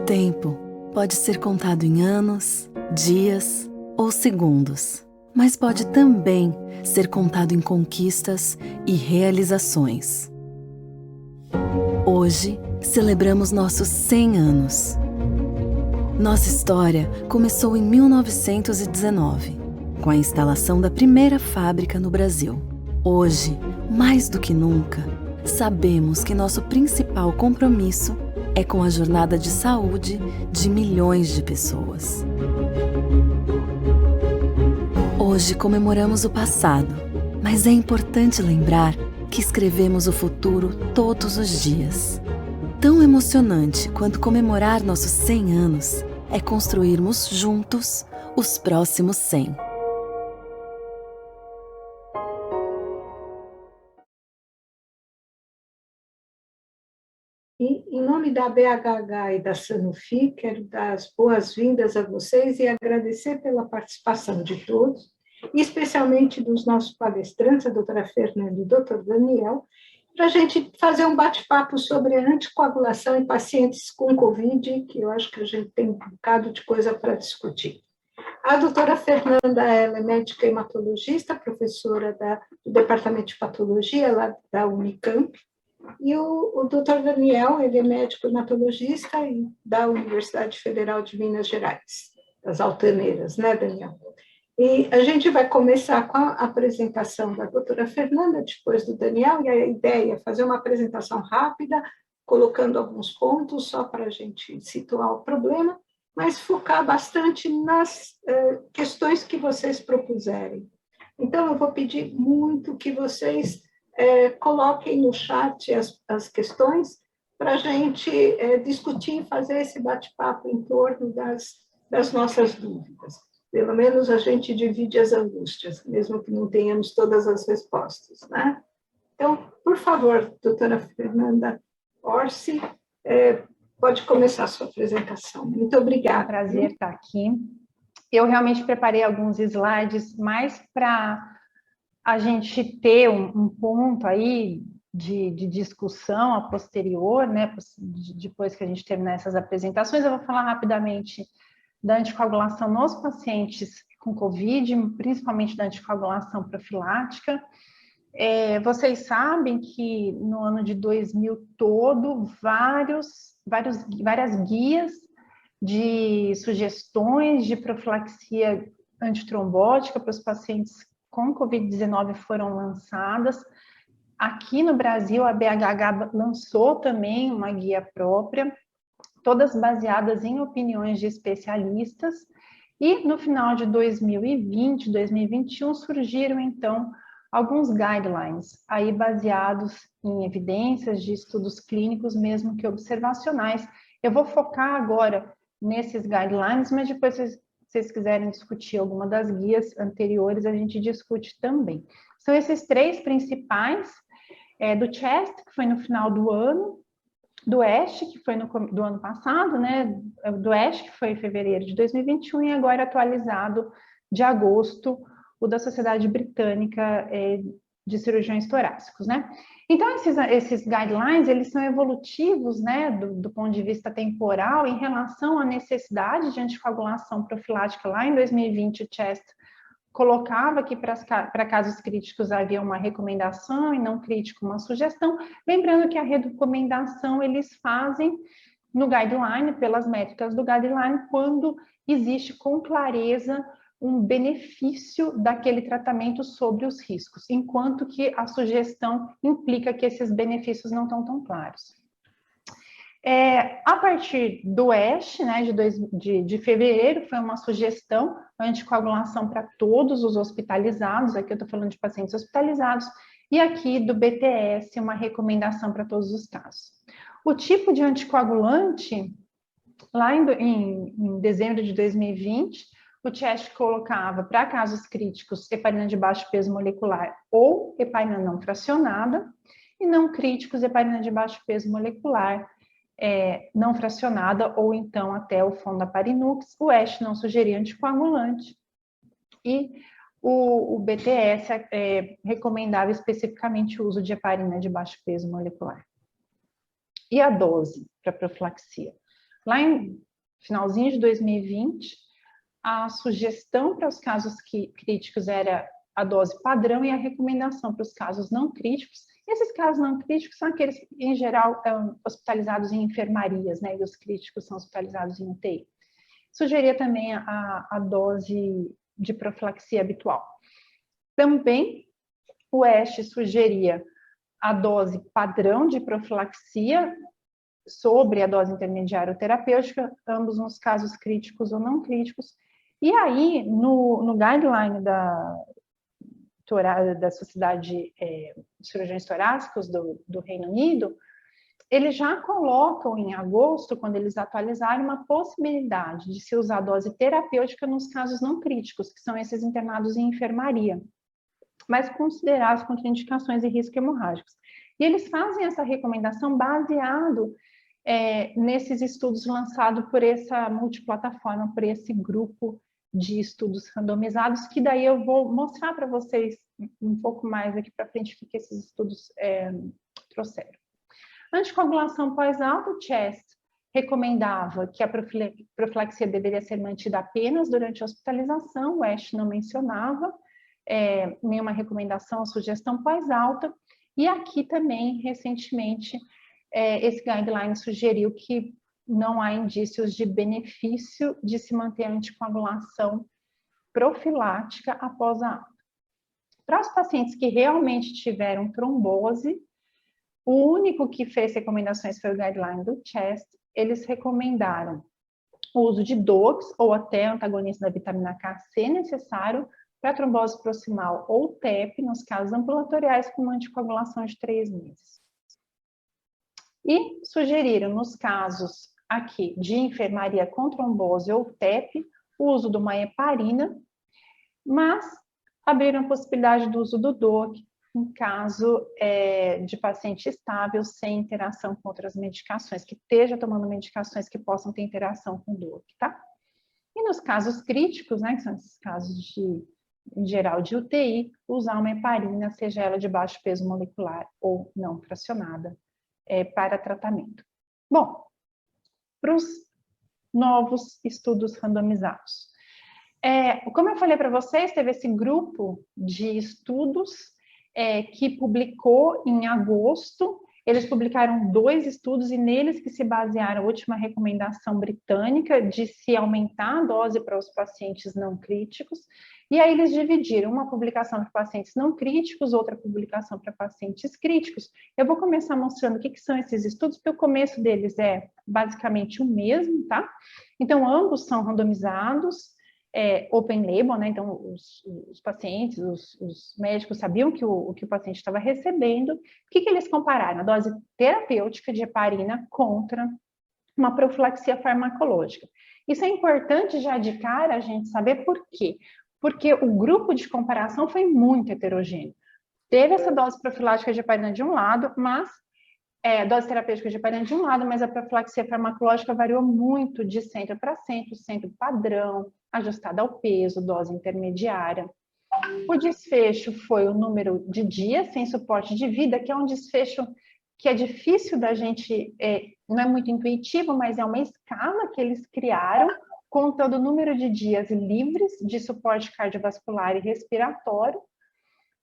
tempo pode ser contado em anos, dias ou segundos, mas pode também ser contado em conquistas e realizações. Hoje, celebramos nossos 100 anos. Nossa história começou em 1919, com a instalação da primeira fábrica no Brasil. Hoje, mais do que nunca, sabemos que nosso principal compromisso é com a jornada de saúde de milhões de pessoas. Hoje comemoramos o passado, mas é importante lembrar que escrevemos o futuro todos os dias. Tão emocionante quanto comemorar nossos 100 anos é construirmos juntos os próximos 100. E, em nome da BHH e da Sanofi, quero dar as boas-vindas a vocês e agradecer pela participação de todos, e especialmente dos nossos palestrantes, a doutora Fernanda e o doutor Daniel, para a gente fazer um bate-papo sobre a anticoagulação em pacientes com Covid, que eu acho que a gente tem um bocado de coisa para discutir. A doutora Fernanda, ela é médica hematologista, professora do Departamento de Patologia lá da Unicamp, e o doutor Daniel, ele é médico hematologista da Universidade Federal de Minas Gerais, das Altaneiras, né, Daniel? E a gente vai começar com a apresentação da doutora Fernanda, depois do Daniel, e a ideia é fazer uma apresentação rápida, colocando alguns pontos só para a gente situar o problema, mas focar bastante nas questões que vocês propuserem. Então, eu vou pedir muito que vocês coloquem no chat as questões para a gente discutir e fazer esse bate-papo em torno das nossas dúvidas. Pelo menos a gente divide as angústias, mesmo que não tenhamos todas as respostas, né? Então, por favor, doutora Fernanda Orsi, pode começar a sua apresentação. Muito obrigada. É um prazer estar aqui. Eu realmente preparei alguns slides mais para a gente ter um ponto aí de discussão a posterior, né? Depois que a gente terminar essas apresentações, eu vou falar rapidamente da anticoagulação nos pacientes com Covid, principalmente da anticoagulação profilática. Vocês sabem que no ano de 2000 todo, várias guias de sugestões de profilaxia antitrombótica para os pacientes com Covid-19 foram lançadas. Aqui no Brasil, a BHH lançou também uma guia própria, todas baseadas em opiniões de especialistas, e no final de 2020, 2021, surgiram, então, alguns guidelines, aí baseados em evidências de estudos clínicos, mesmo que observacionais. Eu vou focar agora nesses guidelines, mas depois, se vocês quiserem discutir alguma das guias anteriores, a gente discute também. São esses três principais, do CHEST, que foi no final do ano, do ESH, que foi do ano passado, né? Do ESH, que foi em fevereiro de 2021, e agora atualizado de agosto, o da Sociedade Britânica de Cirurgiões Torácicos, né? Então, esses guidelines, eles são evolutivos, né, do ponto de vista temporal, em relação à necessidade de anticoagulação profilática. Lá em 2020, o CHEST colocava que para casos críticos havia uma recomendação e não crítico uma sugestão, lembrando que a recomendação eles fazem no guideline, pelas métricas do guideline, quando existe com clareza um benefício daquele tratamento sobre os riscos, enquanto que a sugestão implica que esses benefícios não estão tão claros. A partir do ESH, né, de fevereiro, foi uma sugestão, anticoagulação para todos os hospitalizados, aqui eu estou falando de pacientes hospitalizados, e aqui do BTS, uma recomendação para todos os casos. O tipo de anticoagulante, lá em dezembro de 2020, o CHEST colocava para casos críticos heparina de baixo peso molecular ou heparina não fracionada, e não críticos heparina de baixo peso molecular, não fracionada, ou então até o Fondaparinux. O ESH não sugeria anticoagulante, e o BTS recomendava especificamente o uso de heparina de baixo peso molecular. E a dose para profilaxia? Lá em finalzinho de 2020, a sugestão para os casos críticos era a dose padrão e a recomendação para os casos não críticos. Esses casos não críticos são aqueles, em geral, hospitalizados em enfermarias, né? E os críticos são hospitalizados em UTI. Sugeria também a dose de profilaxia habitual. Também o ESH sugeria a dose padrão de profilaxia sobre a dose intermediária ou terapêutica, ambos nos casos críticos ou não críticos. E aí, no guideline da Sociedade de Cirurgiões Torácicos do Reino Unido, eles já colocam em agosto, quando eles atualizarem, uma possibilidade de se usar a dose terapêutica nos casos não críticos, que são esses internados em enfermaria, mas considerar as contraindicações e riscos hemorrágicos. E eles fazem essa recomendação baseado nesses estudos lançados por essa multiplataforma, por esse grupo de estudos randomizados, que daí eu vou mostrar para vocês um pouco mais aqui para frente o que esses estudos trouxeram. Anticoagulação pós-alta, o CHEST recomendava que a profilaxia deveria ser mantida apenas durante a hospitalização, o ESH não mencionava nenhuma recomendação ou sugestão pós-alta, e aqui também, recentemente, esse guideline sugeriu que não há indícios de benefício de se manter a anticoagulação profilática após a alta. Para os pacientes que realmente tiveram trombose, o único que fez recomendações foi o guideline do CHEST. Eles recomendaram o uso de DOACs ou até antagonista da vitamina K, se necessário, para trombose proximal ou TEP, nos casos ambulatoriais, com uma anticoagulação de 3 meses. E sugeriram, nos casos aqui de enfermaria com trombose ou TEP, o uso de uma heparina, mas abriram a possibilidade do uso do DOAC em caso de paciente estável, sem interação com outras medicações, que esteja tomando medicações que possam ter interação com o DOAC, tá? E nos casos críticos, né, que são esses casos em geral de UTI, usar uma heparina, seja ela de baixo peso molecular ou não fracionada, para tratamento. Bom, para os novos estudos randomizados. Como eu falei para vocês, teve esse grupo de estudos que publicou em agosto. Eles publicaram 2 estudos e neles que se basearam a última recomendação britânica de se aumentar a dose para os pacientes não críticos. E aí eles dividiram uma publicação para pacientes não críticos, outra publicação para pacientes críticos. Eu vou começar mostrando o que são esses estudos, porque o começo deles é basicamente o mesmo, tá? Então, ambos são randomizados, open label, né? Então, os pacientes, os médicos sabiam o que o paciente estava recebendo. O que eles compararam? A dose terapêutica de heparina contra uma profilaxia farmacológica. Isso é importante já de cara a gente saber por quê. Porque o grupo de comparação foi muito heterogêneo. Teve essa dose profilática de heparina de um lado, mas dose terapêutica de heparina de um lado, mas a profilaxia farmacológica variou muito de centro para centro padrão, ajustada ao peso, dose intermediária. O desfecho foi o número de dias sem suporte de vida, que é um desfecho que é difícil da gente, não é muito intuitivo, mas é uma escala que eles criaram, contando o número de dias livres de suporte cardiovascular e respiratório,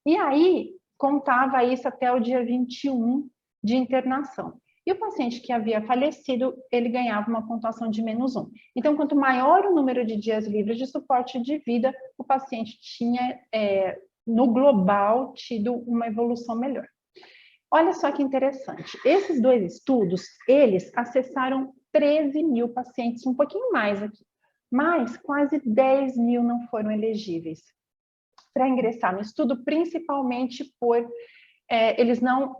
e aí contava isso até o dia 21 de internação. E o paciente que havia falecido, ele ganhava uma pontuação de -1. Então, quanto maior o número de dias livres de suporte de vida, o paciente tinha, no global, tido uma evolução melhor. Olha só que interessante. Esses 2 estudos, eles acessaram 13 mil pacientes, um pouquinho mais aqui, mas quase 10 mil não foram elegíveis para ingressar no estudo, principalmente por eles não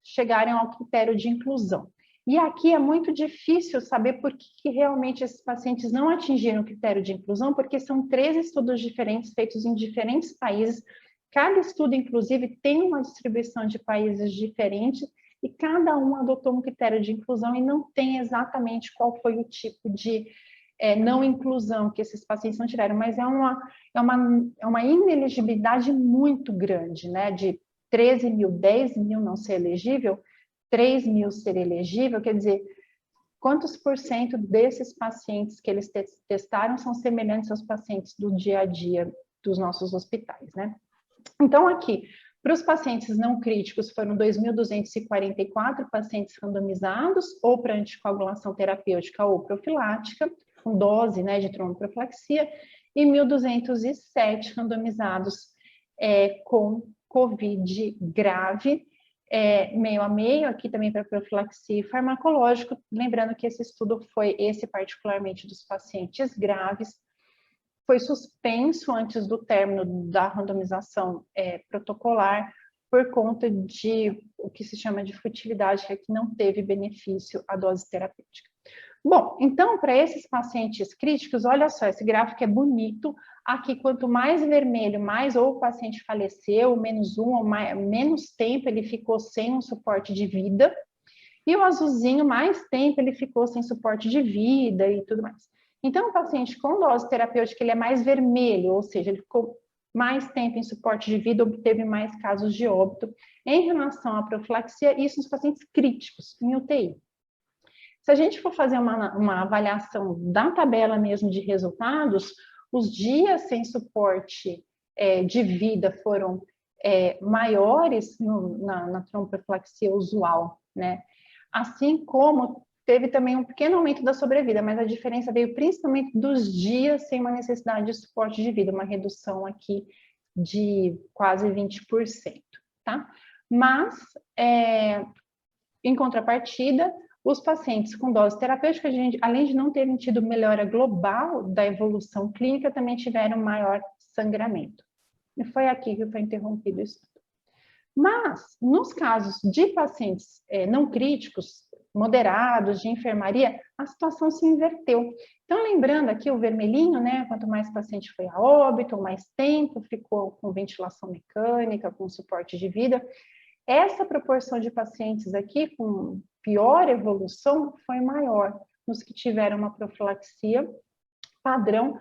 chegarem ao critério de inclusão. E aqui é muito difícil saber por que realmente esses pacientes não atingiram o critério de inclusão, porque são 13 estudos diferentes, feitos em diferentes países. Cada estudo, inclusive, tem uma distribuição de países diferentes, e cada um adotou um critério de inclusão e não tem exatamente qual foi o tipo de não inclusão que esses pacientes não tiveram, mas é uma inelegibilidade muito grande, né? De 13 mil, 10 mil não ser elegível, 3 mil ser elegível, quer dizer, quantos por cento desses pacientes que eles testaram são semelhantes aos pacientes do dia a dia dos nossos hospitais, né? Então, aqui, para os pacientes não críticos, foram 2.244 pacientes randomizados, ou para anticoagulação terapêutica ou profilática, com dose, né, de tromboprofilaxia, e 1.207 randomizados com COVID grave, meio a meio, aqui também para profilaxia e farmacológico, lembrando que esse estudo foi esse particularmente dos pacientes graves, foi suspenso antes do término da randomização protocolar por conta de o que se chama de futilidade, que é que não teve benefício à dose terapêutica. Bom, então, para esses pacientes críticos, olha só, esse gráfico é bonito. Aqui, quanto mais vermelho, mais ou o paciente faleceu, menos um, ou menos tempo ele ficou sem um suporte de vida. E o azulzinho, mais tempo ele ficou sem suporte de vida e tudo mais. Então, o paciente com dose terapêutica, ele é mais vermelho, ou seja, ele ficou mais tempo em suporte de vida, obteve mais casos de óbito. Em relação à profilaxia, isso nos pacientes críticos, em UTI. Se a gente for fazer uma avaliação da tabela mesmo de resultados, os dias sem suporte de vida foram maiores na tromboprofilaxia usual, né? Assim como teve também um pequeno aumento da sobrevida, mas a diferença veio principalmente dos dias sem uma necessidade de suporte de vida, uma redução aqui de quase 20%, tá? Mas, em contrapartida, os pacientes com dose terapêutica, além de não terem tido melhora global da evolução clínica, também tiveram maior sangramento. E foi aqui que foi interrompido o estudo. Mas, nos casos de pacientes não críticos, moderados, de enfermaria, a situação se inverteu. Então, lembrando aqui o vermelhinho, né? Quanto mais paciente foi a óbito, mais tempo ficou com ventilação mecânica, com suporte de vida. Essa proporção de pacientes aqui com pior evolução foi maior nos que tiveram uma profilaxia padrão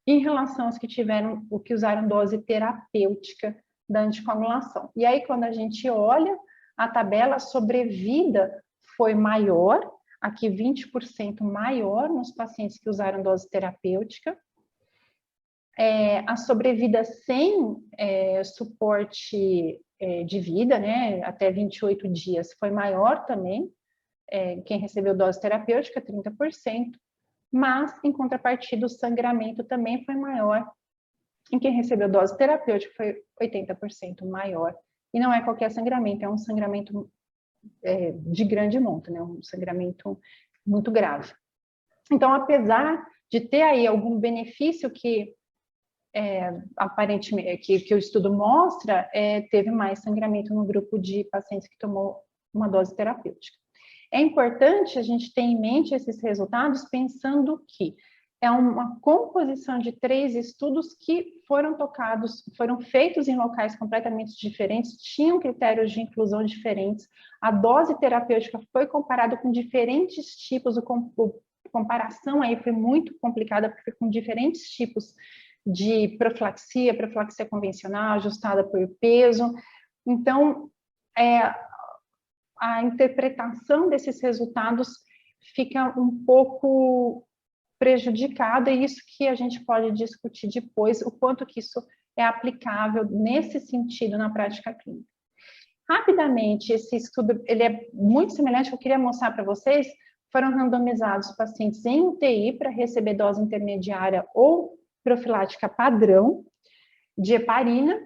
em relação aos que usaram dose terapêutica da anticoagulação. E aí, quando a gente olha a tabela, a sobrevida foi maior, aqui 20% maior nos pacientes que usaram dose terapêutica. A sobrevida sem suporte de vida, né, até 28 dias, foi maior também, quem recebeu dose terapêutica, 30%, mas, em contrapartida, o sangramento também foi maior, em quem recebeu dose terapêutica foi 80% maior, e não é qualquer sangramento, é um sangramento de grande monta, né, um sangramento muito grave. Então, apesar de ter aí algum benefício que aparentemente, que o estudo mostra, teve mais sangramento no grupo de pacientes que tomou uma dose terapêutica. É importante a gente ter em mente esses resultados pensando que é uma composição de 3 estudos que foram feitos em locais completamente diferentes, tinham critérios de inclusão diferentes, a dose terapêutica foi comparada com diferentes tipos, a comparação aí foi muito complicada, porque com diferentes tipos de profilaxia convencional, ajustada por peso. Então, a interpretação desses resultados fica um pouco prejudicada, e isso que a gente pode discutir depois, o quanto que isso é aplicável nesse sentido na prática clínica. Rapidamente, esse estudo, ele é muito semelhante, eu queria mostrar para vocês, foram randomizados pacientes em UTI para receber dose intermediária ou profilática padrão de heparina,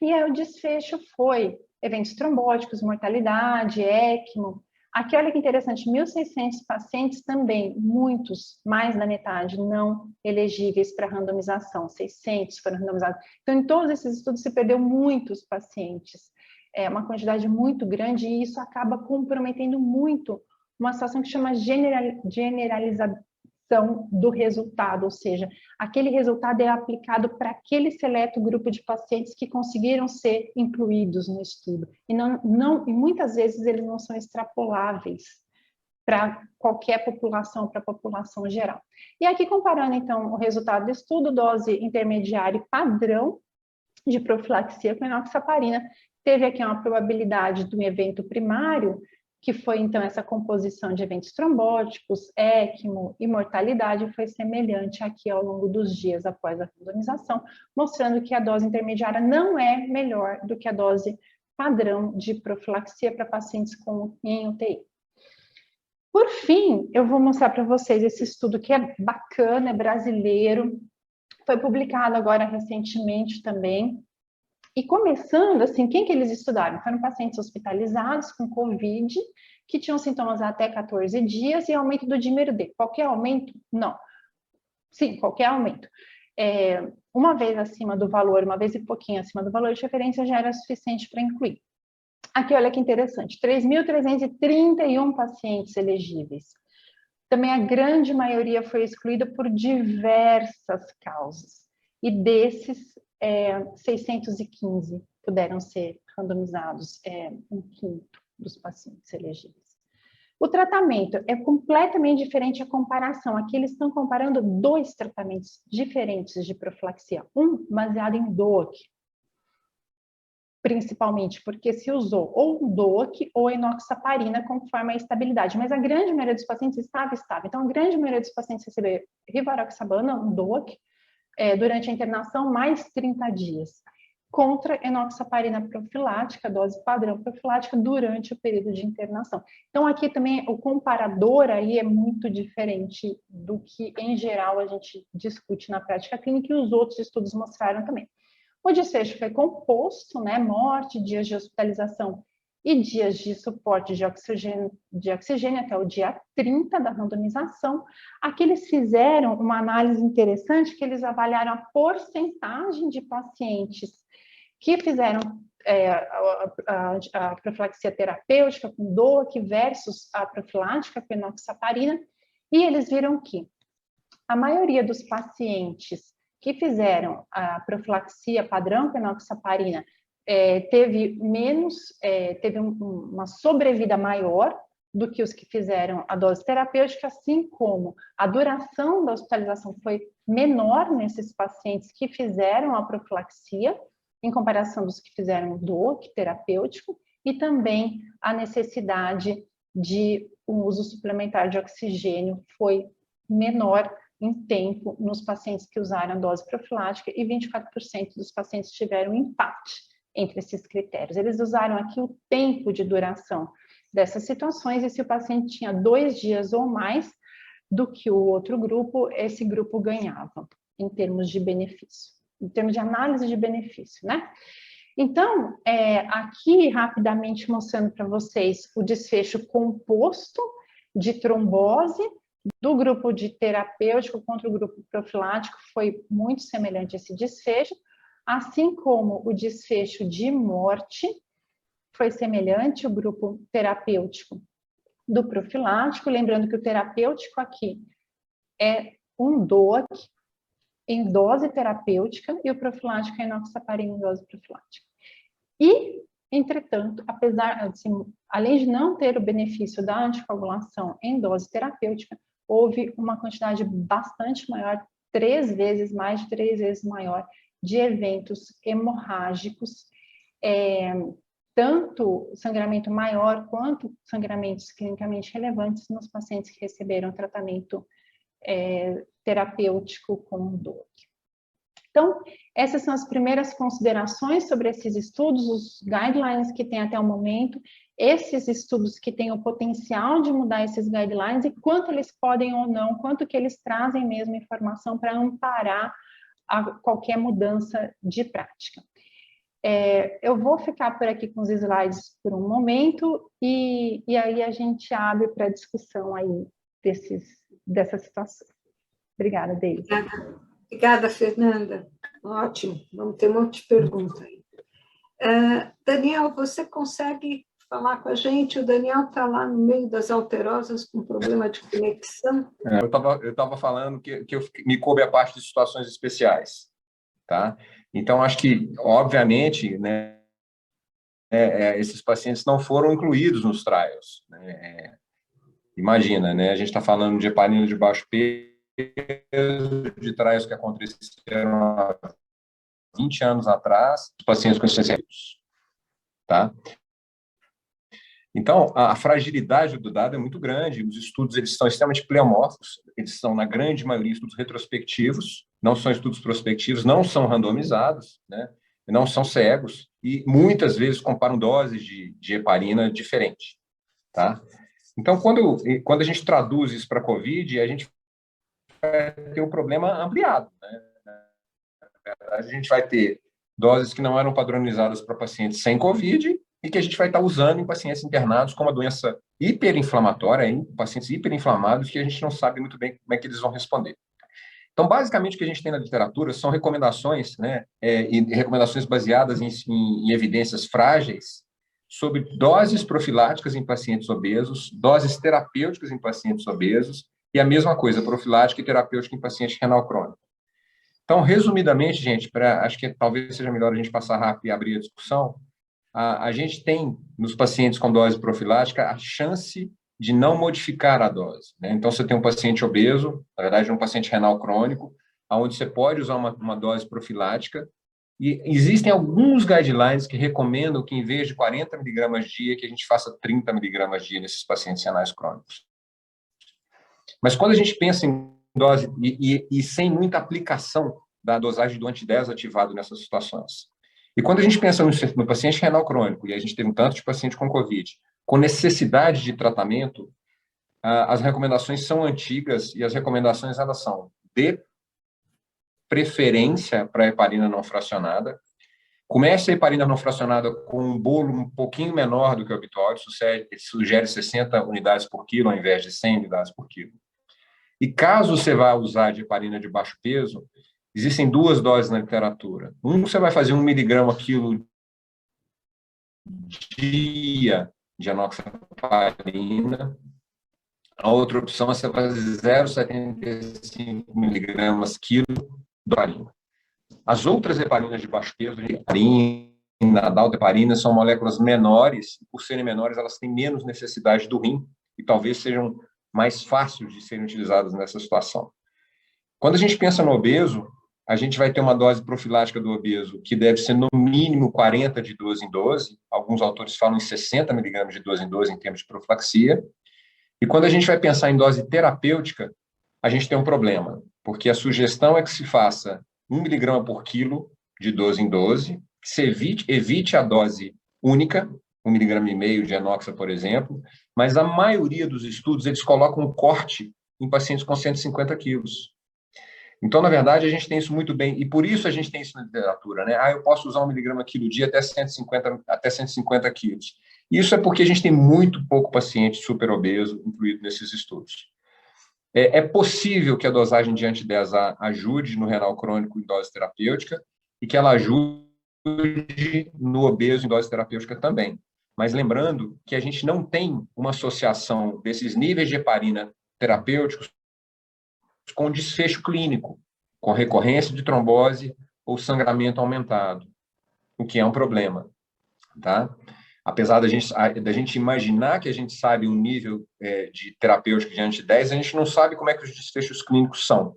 e aí o desfecho foi eventos trombóticos, mortalidade, ECMO. Aqui, olha que interessante, 1.600 pacientes também, muitos, mais da metade, não elegíveis para randomização, 600 foram randomizados. Então, em todos esses estudos se perdeu muitos pacientes, uma quantidade muito grande, e isso acaba comprometendo muito uma situação que chama generalização do resultado, ou seja, aquele resultado é aplicado para aquele seleto grupo de pacientes que conseguiram ser incluídos no estudo, e e muitas vezes eles não são extrapoláveis para qualquer população, para a população geral. E aqui comparando então o resultado do estudo, dose intermediária padrão de profilaxia com enoxaparina, teve aqui uma probabilidade do evento primário que foi, então, essa composição de eventos trombóticos, ECMO e mortalidade, foi semelhante aqui ao longo dos dias após a randomização, mostrando que a dose intermediária não é melhor do que a dose padrão de profilaxia para pacientes em UTI. Por fim, eu vou mostrar para vocês esse estudo que é bacana, é brasileiro, foi publicado agora recentemente também. E começando, assim, quem que eles estudaram? Foram pacientes hospitalizados com COVID, que tinham sintomas até 14 dias e aumento do dímero D. Qualquer aumento? Não. Sim, qualquer aumento. Uma vez acima do valor, uma vez e pouquinho acima do valor de referência já era suficiente para incluir. Aqui, olha que interessante, 3.331 pacientes elegíveis. Também a grande maioria foi excluída por diversas causas. E desses, 615 puderam ser randomizados, um quinto dos pacientes elegíveis. O tratamento é completamente diferente a comparação. Aqui eles estão comparando dois tratamentos diferentes de profilaxia. Um baseado em DOAC, principalmente porque se usou ou DOAC ou enoxaparina conforme a estabilidade, mas a grande maioria dos pacientes estava estável. Então, a grande maioria dos pacientes recebeu rivaroxabana, um DOAC, durante a internação, mais 30 dias, contra enoxaparina profilática, dose padrão profilática, durante o período de internação. Então, aqui também o comparador aí é muito diferente do que, em geral, a gente discute na prática clínica e os outros estudos mostraram também. O desfecho foi composto, né, morte, dias de hospitalização e dias de suporte de oxigênio até o dia 30 da randomização. Aqui eles fizeram uma análise interessante, que eles avaliaram a porcentagem de pacientes que fizeram a profilaxia terapêutica com DOAC versus a profilática com enoxaparina, e eles viram que a maioria dos pacientes que fizeram a profilaxia padrão com enoxaparina teve uma sobrevida maior do que os que fizeram a dose terapêutica, assim como a duração da hospitalização foi menor nesses pacientes que fizeram a profilaxia, em comparação dos que fizeram DOAC terapêutico, e também a necessidade de uso suplementar de oxigênio foi menor em tempo nos pacientes que usaram a dose profilática, e 24% dos pacientes tiveram empate entre esses critérios. Eles usaram aqui o tempo de duração dessas situações, e se o paciente tinha 2 dias ou mais do que o outro grupo, esse grupo ganhava em termos de benefício, em termos de análise de benefício, né? Então, aqui rapidamente mostrando para vocês o desfecho composto de trombose do grupo de terapêutico contra o grupo profilático, foi muito semelhante a esse desfecho, assim como o desfecho de morte foi semelhante ao grupo terapêutico do profilático, lembrando que o terapêutico aqui é um DOAC em dose terapêutica e o profilático é enoxaparina em dose profilática. E, entretanto, além de não ter o benefício da anticoagulação em dose terapêutica, houve uma quantidade bastante maior, 3 vezes maior, de eventos hemorrágicos, tanto sangramento maior quanto sangramentos clinicamente relevantes nos pacientes que receberam tratamento terapêutico com DOAC. Então, essas são as primeiras considerações sobre esses estudos, os guidelines que tem até o momento, esses estudos que têm o potencial de mudar esses guidelines e quanto eles podem ou não, quanto que eles trazem mesmo informação para amparar qualquer mudança de prática. Eu vou ficar por aqui com os slides por um momento e aí a gente abre para discussão aí dessa situação. Obrigada, Deise. Obrigada, Fernanda. Ótimo, vamos ter um monte de perguntas aí. Daniel, você consegue falar com a gente? O Daniel está lá no meio das alterosas com problema de conexão. Eu estava falando que me coube a parte de situações especiais, tá? Então, acho que, obviamente, né, esses pacientes não foram incluídos nos trials, né? Imagina, né? A gente está falando de heparina de baixo peso, de trials que aconteceram há 20 anos atrás, os pacientes com insuficiência, tá? Então, a fragilidade do dado é muito grande, os estudos eles são extremamente pleomórficos, eles são, na grande maioria, estudos retrospectivos, não são estudos prospectivos, não são randomizados, né? Não são cegos, e muitas vezes comparam doses de heparina diferentes. Tá? Então, quando a gente traduz isso para a COVID, a gente vai ter um problema ampliado. Né? A gente vai ter doses que não eram padronizadas para pacientes sem COVID e que a gente vai estar usando em pacientes internados com uma doença hiperinflamatória, em pacientes hiperinflamados, que a gente não sabe muito bem como é que eles vão responder. Então, basicamente, o que a gente tem na literatura são recomendações, né, e recomendações baseadas em evidências frágeis sobre doses profiláticas em pacientes obesos, doses terapêuticas em pacientes obesos, e a mesma coisa, profilática e terapêutica em paciente renal crônico. Então, resumidamente, gente, acho que talvez seja melhor a gente passar rápido e abrir a discussão, a gente tem, nos pacientes com dose profilática, a chance de não modificar a dose. Né? Então, você tem um paciente obeso, na verdade, um paciente renal crônico, onde você pode usar uma dose profilática, e existem alguns guidelines que recomendam que, em vez de 40 miligramas dia, que a gente faça 30 miligramas dia nesses pacientes renais crônicos. Mas quando a gente pensa em dose, e sem muita aplicação da dosagem do anti-10 ativado nessas situações, e quando a gente pensa no paciente renal crônico, e a gente teve um tanto de paciente com COVID, com necessidade de tratamento, as recomendações são antigas, e as recomendações elas são de preferência para a heparina não fracionada. Comece a heparina não fracionada com um bolo um pouquinho menor do que o habitual, sugere 60 unidades por quilo ao invés de 100 unidades por quilo. E caso você vá usar de heparina de baixo peso, existem duas doses na literatura. Você vai fazer 1 miligrama quilo dia de enoxaparina. A outra opção é você fazer 0,75 miligramas quilo de heparina. As outras heparinas de baixo peso, heparina, dalteparina, são moléculas menores, e por serem menores, elas têm menos necessidade do rim, e talvez sejam mais fáceis de serem utilizadas nessa situação. Quando a gente pensa no obeso, a gente vai ter uma dose profilática do obeso que deve ser no mínimo 40 de 12 em 12, alguns autores falam em 60 miligramas de 12 em 12 em termos de profilaxia, e quando a gente vai pensar em dose terapêutica, a gente tem um problema, porque a sugestão é que se faça 1 miligrama por quilo de 12 em 12, que se evite a dose única, 1,5 miligrama de enoxa, por exemplo, mas a maioria dos estudos, eles colocam um corte em pacientes com 150 quilos. Então, na verdade, a gente tem isso muito bem, e por isso a gente tem isso na literatura, né? Eu posso usar 1 miligrama quilo dia até 150 quilos. Isso é porque a gente tem muito pouco paciente super obeso incluído nesses estudos. É possível que a dosagem de anti-10A ajude no renal crônico em dose terapêutica e que ela ajude no obeso em dose terapêutica também. Mas lembrando que a gente não tem uma associação desses níveis de heparina terapêuticos com desfecho clínico, com recorrência de trombose ou sangramento aumentado, o que é um problema, tá? Apesar da gente imaginar que a gente sabe o nível de terapêutico de anti-10, a gente não sabe como é que os desfechos clínicos são.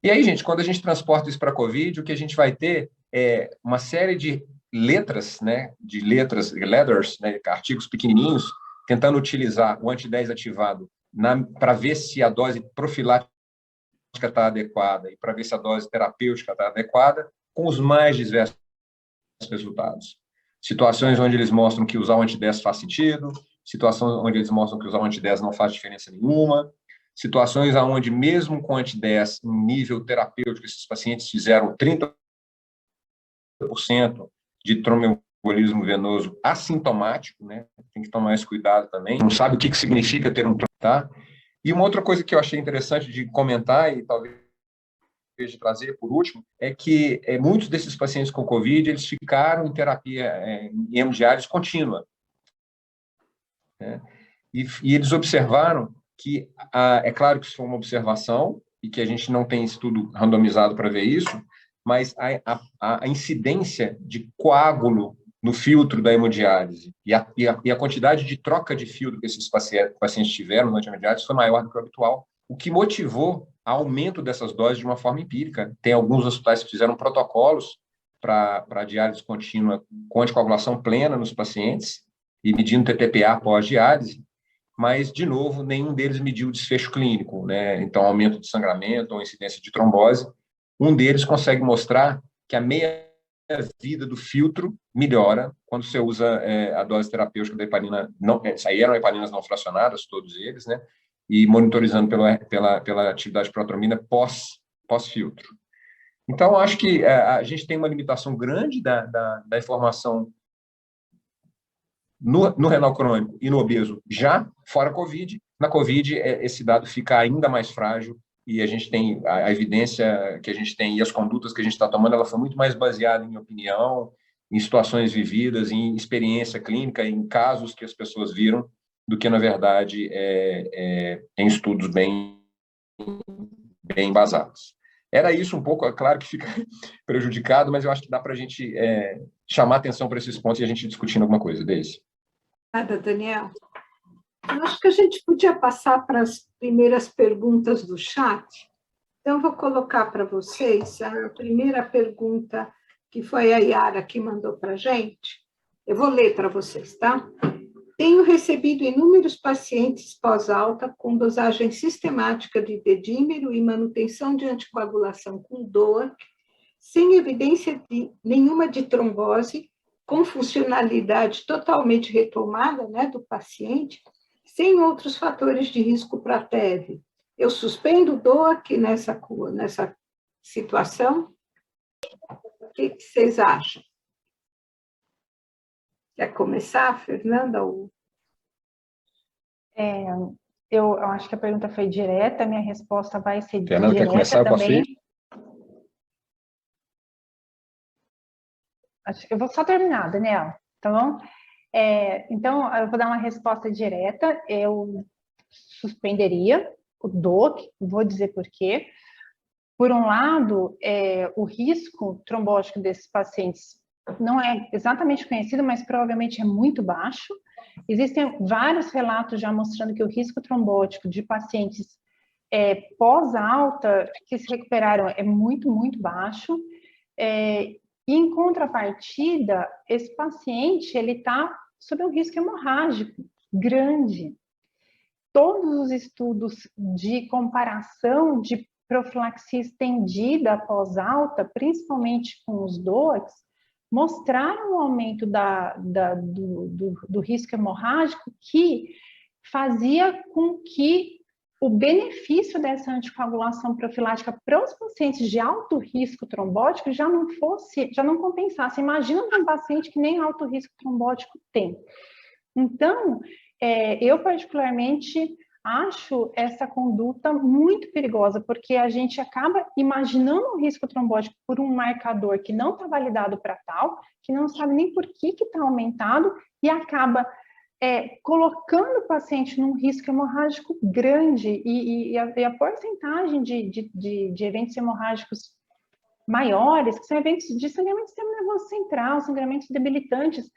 E aí, gente, quando a gente transporta isso para a COVID, o que a gente vai ter é uma série de letras, né, letters, né, artigos pequenininhos, tentando utilizar o anti-10 ativado para ver se a dose profilática está adequada e para ver se a dose terapêutica está adequada, com os mais diversos resultados. Situações onde eles mostram que usar o anti-10 faz sentido, situações onde eles mostram que usar o anti-10 não faz diferença nenhuma, situações onde, mesmo com anti-10 em nível terapêutico, esses pacientes fizeram 30% de tromboembolismo venoso assintomático, né? Tem que tomar esse cuidado também. Não sabe o que significa ter um tá? E uma outra coisa que eu achei interessante de comentar, e talvez de trazer por último, é que muitos desses pacientes com COVID, eles ficaram em terapia em hemodiálise contínua. Né? E eles observaram que, é claro que isso foi uma observação, e que a gente não tem estudo randomizado para ver isso, mas a incidência de coágulo no filtro da hemodiálise e a quantidade de troca de filtro que esses pacientes tiveram na hemodiálise foi maior do que o habitual, o que motivou o aumento dessas doses de uma forma empírica. Tem alguns hospitais que fizeram protocolos para diálise contínua com anticoagulação plena nos pacientes, e medindo TTPA pós-diálise, mas, de novo, nenhum deles mediu o desfecho clínico, né? Então, aumento de sangramento ou incidência de trombose. Um deles consegue mostrar que a meia-vida do filtro melhora quando você usa a dose terapêutica da heparina, não, aí eram heparinas não fracionadas, todos eles, né? E monitorizando pela atividade protrombina pós-filtro. Então, acho que a gente tem uma limitação grande da informação no renal crônico e no obeso já, fora Covid. Na Covid, esse dado fica ainda mais frágil e a gente tem a evidência que a gente tem e as condutas que a gente está tomando, ela foi muito mais baseada em opinião, em situações vividas, em experiência clínica, em casos que as pessoas viram, do que, na verdade, em estudos bem embasados. Era isso um pouco, é claro que fica prejudicado, mas eu acho que dá para a gente chamar atenção para esses pontos e a gente discutindo alguma coisa desse. Obrigada, Daniel. Eu acho que a gente podia passar para as primeiras perguntas do chat. Então, eu vou colocar para vocês a primeira pergunta, que foi a Yara que mandou para a gente. Eu vou ler para vocês, tá? Tenho recebido inúmeros pacientes pós-alta com dosagem sistemática de dedímero e manutenção de anticoagulação com DOAC, sem evidência nenhuma de trombose, com funcionalidade totalmente retomada, né, do paciente, sem outros fatores de risco para a TEV. Eu suspendo o DOAC nessa situação? O que vocês acham? Quer começar, Fernanda? Eu acho que a pergunta foi direta, a minha resposta vai ser Fernanda, direta quer começar? também. Eu vou só terminar, Daniel, tá bom? Então, eu vou dar uma resposta direta. Eu suspenderia o DOAC, vou dizer por quê. Por um lado, o risco trombótico desses pacientes não é exatamente conhecido, mas provavelmente é muito baixo. Existem vários relatos já mostrando que o risco trombótico de pacientes pós-alta que se recuperaram é muito, muito baixo. E, em contrapartida, esse paciente está sob um risco hemorrágico grande. Todos os estudos de comparação de profilaxia estendida após alta, principalmente com os DOACs, mostraram um aumento do risco hemorrágico que fazia com que o benefício dessa anticoagulação profilática para os pacientes de alto risco trombótico já não compensasse. Imagina um paciente que nem alto risco trombótico tem. Então, eu particularmente acho essa conduta muito perigosa, porque a gente acaba imaginando um risco trombótico por um marcador que não está validado para tal, que não sabe nem por que está aumentado, e acaba colocando o paciente num risco hemorrágico grande, e a porcentagem de eventos hemorrágicos maiores, que são eventos de sangramento do sistema nervoso central, sangramentos debilitantes,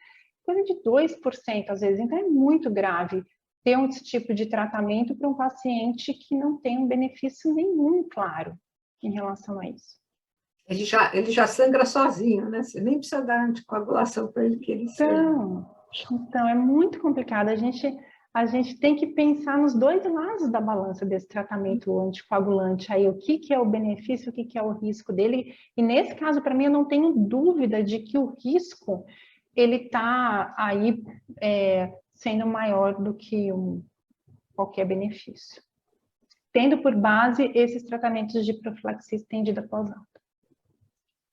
coisa de 2% às vezes. Então é muito grave ter esse tipo de tratamento para um paciente que não tem um benefício nenhum, claro, em relação a isso. Ele já sangra sozinho, né? Você nem precisa dar anticoagulação para ele que ele sangra. Então, é muito complicado. A gente tem que pensar nos dois lados da balança desse tratamento anticoagulante. Aí, o que é o benefício, o que é o risco dele. E, nesse caso, para mim, eu não tenho dúvida de que o risco ele está aí sendo maior do que qualquer benefício. Tendo por base esses tratamentos de profilaxia estendida pós-alta.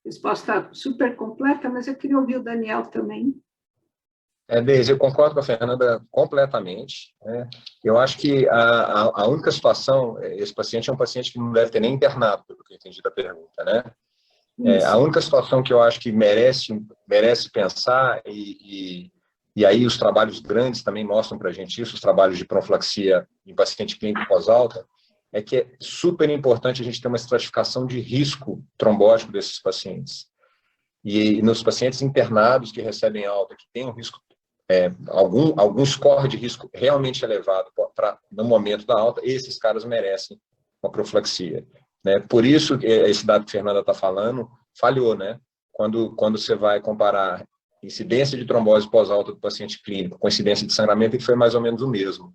Resposta super completa, mas eu queria ouvir o Daniel também. Deise, eu concordo com a Fernanda completamente. Né? Eu acho que a única situação, esse paciente é um paciente que não deve ter nem internado, pelo que eu entendi da pergunta, né? A única situação que eu acho que merece pensar, e aí os trabalhos grandes também mostram para a gente isso, os trabalhos de profilaxia em paciente clínico pós-alta, é que é super importante a gente ter uma estratificação de risco trombótico desses pacientes. E nos pacientes internados que recebem alta, que tem um risco, algum score de risco realmente elevado no momento da alta, esses caras merecem uma profilaxia. Né? Por isso, esse dado que a Fernanda está falando falhou, né? Quando você vai comparar incidência de trombose pós-alta do paciente clínico com incidência de sangramento, ele foi mais ou menos o mesmo.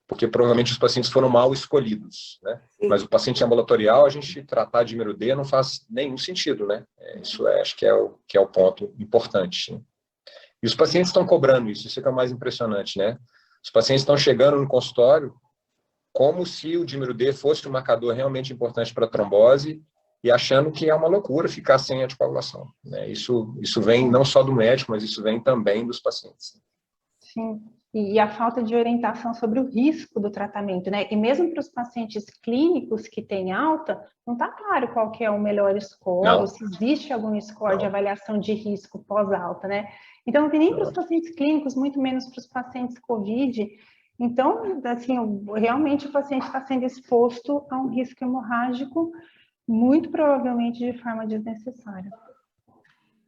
Porque provavelmente os pacientes foram mal escolhidos, né? Mas o paciente ambulatorial, a gente tratar de dímero D não faz nenhum sentido, né? Isso acho que é o ponto importante, né? E os pacientes estão cobrando isso é o mais impressionante, né? Os pacientes estão chegando no consultório como se o dímero D fosse um marcador realmente importante para a trombose e achando que é uma loucura ficar sem anticoagulação, né? Isso vem não só do médico, mas isso vem também dos pacientes. Sim. E a falta de orientação sobre o risco do tratamento, né? E mesmo para os pacientes clínicos que têm alta, não está claro qual que é o melhor score, ou se existe algum score de avaliação de risco pós-alta, né? Então, não tem nem para os pacientes clínicos, muito menos para os pacientes COVID. Então, assim, realmente o paciente está sendo exposto a um risco hemorrágico, muito provavelmente de forma desnecessária.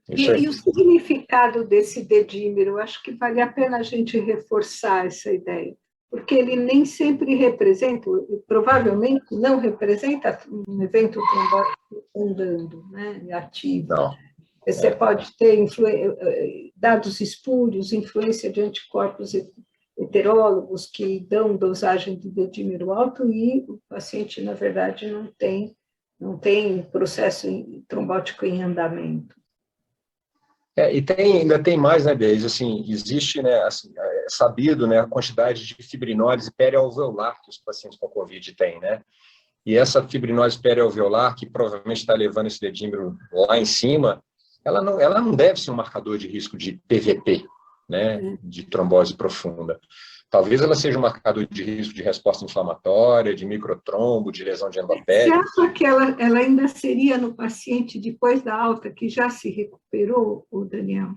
E o significado desse dedímero, acho que vale a pena a gente reforçar essa ideia, porque ele nem sempre representa, provavelmente não representa um evento trombótico andando, né, ativo. Não. Você pode ter dados espúrios, influência de anticorpos heterólogos que dão dosagem de dedímero alto e o paciente, na verdade, não tem processo trombótico em andamento. E ainda tem mais, né, Beis? Assim, existe, né, assim, sabido, né, a quantidade de fibrinólise perialveolar que os pacientes com COVID têm, né? E essa fibrinólise perialveolar, que provavelmente está levando esse dedímero lá em cima, ela não deve ser um marcador de risco de PVP, né, de trombose profunda. Talvez ela seja um marcador de risco de resposta inflamatória, de microtrombo, de lesão de endotélio. Você acha que ela ainda seria no paciente depois da alta, que já se recuperou, o Daniel?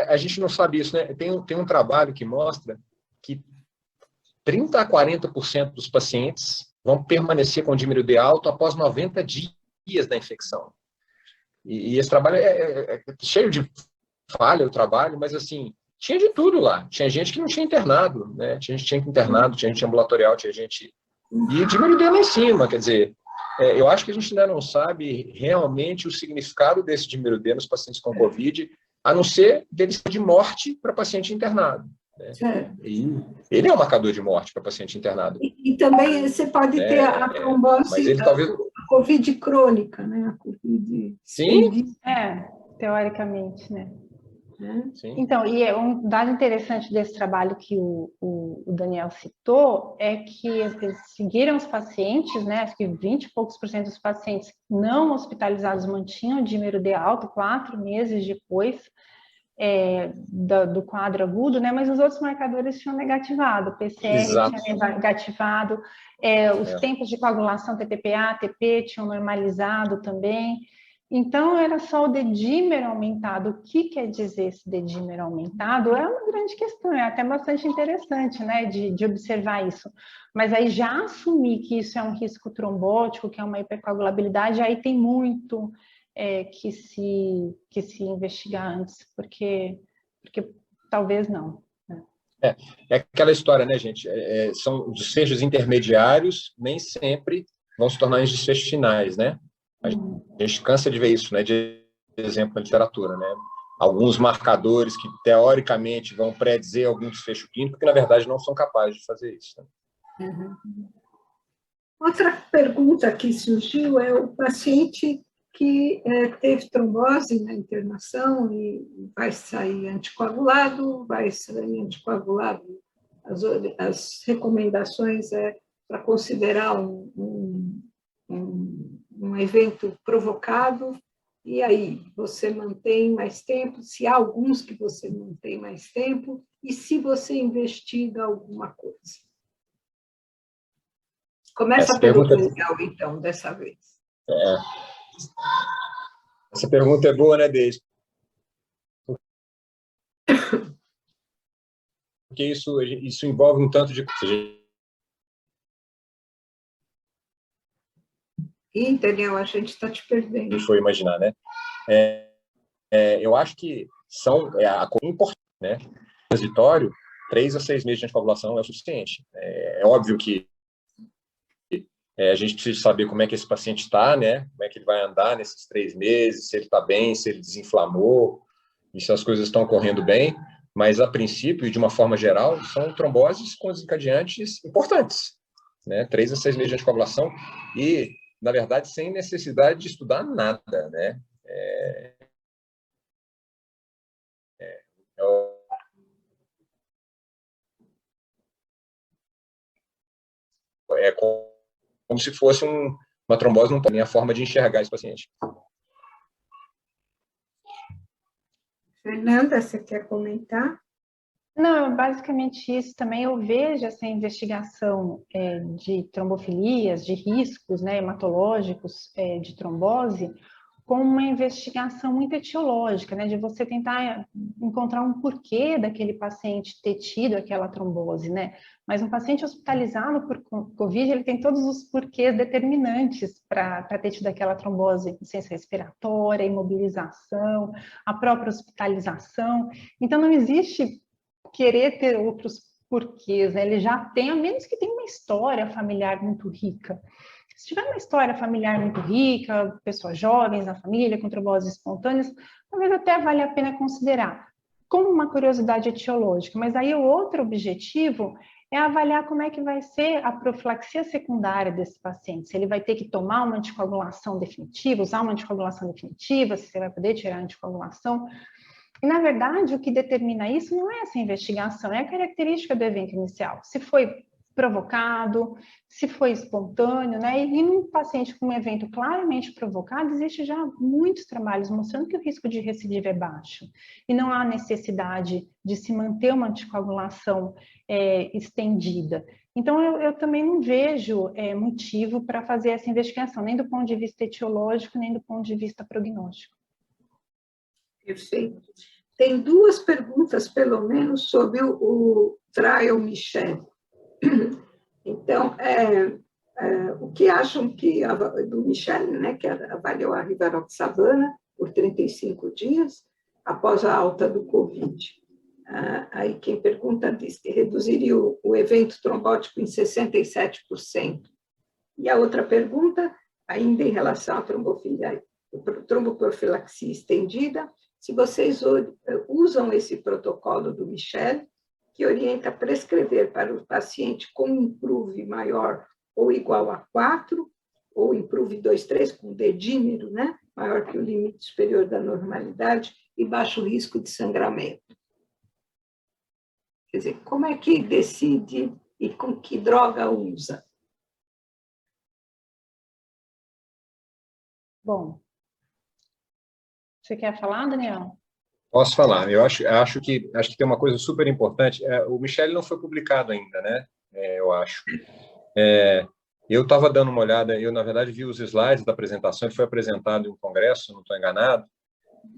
A gente não sabe isso, né? Tem um trabalho que mostra que 30% a 40% dos pacientes vão permanecer com dímero D alto após 90 dias da infecção. E esse trabalho é cheio de falha, o trabalho, mas assim, tinha de tudo lá. Tinha gente que não tinha internado, né? Tinha gente internado, tinha gente ambulatorial, tinha gente... E o dímero D lá em cima, quer dizer, eu acho que a gente ainda não sabe realmente o significado desse dímero D nos pacientes com COVID, a não ser dele ser de morte para paciente internado. Né? E ele é um marcador de morte para paciente internado. E também você pode ter a trombose, mas ele talvez... a COVID crônica, né? A COVID... Sim. Teoricamente, né? Sim. Então, e um dado interessante desse trabalho que o Daniel citou é que eles seguiram os pacientes, né? Acho que 20 e poucos % dos pacientes não hospitalizados mantinham dímero D alto 4 meses depois do quadro agudo, né? Mas os outros marcadores tinham negativado, o PCR Exato. tinha negativado, os tempos de coagulação TPPA, ATP tinham normalizado também. Então, era só o dedímero aumentado. O que quer dizer esse dedímero aumentado? É uma grande questão, é até bastante interessante, né, de observar isso. Mas aí já assumir que isso é um risco trombótico, que é uma hipercoagulabilidade, aí tem muito que se investigar antes, porque talvez não. Né? É aquela história, né, gente? São desfechos intermediários, nem sempre vão se tornar em desfechos finais, né? A gente cansa de ver isso, né, de exemplo na literatura, né? Alguns marcadores que, teoricamente, vão predizer algum desfecho clínico, que, na verdade, não são capazes de fazer isso. Né? Uhum. Outra pergunta que surgiu é o paciente que teve trombose na internação e vai sair anticoagulado, as recomendações para considerar um evento provocado, e aí você mantém mais tempo, se há alguns que você mantém mais tempo, e se você investiga alguma coisa. Começa pelo Daniel, então, dessa vez. Essa pergunta é boa, né, Deise? Porque isso envolve um tanto de coisa. Ih, Daniel, a gente está te perdendo. A gente foi imaginar, né? Eu acho que a coisa importante, né? Transitório, 3 a 6 meses de anticoagulação é o suficiente. É óbvio que a gente precisa saber como é que esse paciente está, né? Como é que ele vai andar nesses 3 meses, se ele está bem, se ele desinflamou. e se as coisas estão correndo bem, mas, a princípio, e de uma forma geral, são tromboses com desencadeantes importantes, né? 3 a 6 meses de anticoagulação e, na verdade, sem necessidade de estudar nada, né? É como se fosse uma trombose, não tem a forma de enxergar esse paciente. Fernanda, você quer comentar? Não, basicamente isso também. Eu vejo essa investigação de trombofilias, de riscos, né, hematológicos de trombose, como uma investigação muito etiológica, né, de você tentar encontrar um porquê daquele paciente ter tido aquela trombose, né? Mas um paciente hospitalizado por Covid, ele tem todos os porquês determinantes para ter tido aquela trombose, insuficiência respiratória, imobilização, a própria hospitalização. Então, não existe querer ter outros porquês, né? Ele já tem, a menos que tenha uma história familiar muito rica. Se tiver uma história familiar muito rica, pessoas jovens na família, com tromboses espontâneas, talvez até vale a pena considerar como uma curiosidade etiológica. Mas aí o outro objetivo é avaliar como é que vai ser a profilaxia secundária desse paciente. Se ele vai ter que tomar uma anticoagulação definitiva, usar uma anticoagulação definitiva, se você vai poder tirar a anticoagulação. E, na verdade, o que determina isso não é essa investigação, é a característica do evento inicial. Se foi provocado, se foi espontâneo, né? E num paciente com um evento claramente provocado, existe já muitos trabalhos mostrando que o risco de recidiva é baixo. E não há necessidade de se manter uma anticoagulação estendida. Então, eu também não vejo motivo para fazer essa investigação, nem do ponto de vista etiológico, nem do ponto de vista prognóstico. Perfeito. Tem 2 perguntas, pelo menos, sobre o trial Michel. Então, o que acham do Michel, né, que avaliou a rivaroxabana por 35 dias após a alta do Covid? Aí quem pergunta diz que reduziria o evento trombótico em 67%. E a outra pergunta, ainda em relação à tromboprofilaxia estendida, se vocês usam esse protocolo do Michel, que orienta a prescrever para o paciente com IMPROVE maior ou igual a 4, ou IMPROVE 2,3 com dedímero, né, maior que o limite superior da normalidade e baixo risco de sangramento. Quer dizer, como é que decide e com que droga usa? Bom, você quer falar, Daniel? Posso falar. Eu acho que tem uma coisa super importante. O Michel não foi publicado ainda, né? Eu acho. Eu estava dando uma olhada, eu, na verdade, vi os slides da apresentação, ele foi apresentado em um congresso, não estou enganado,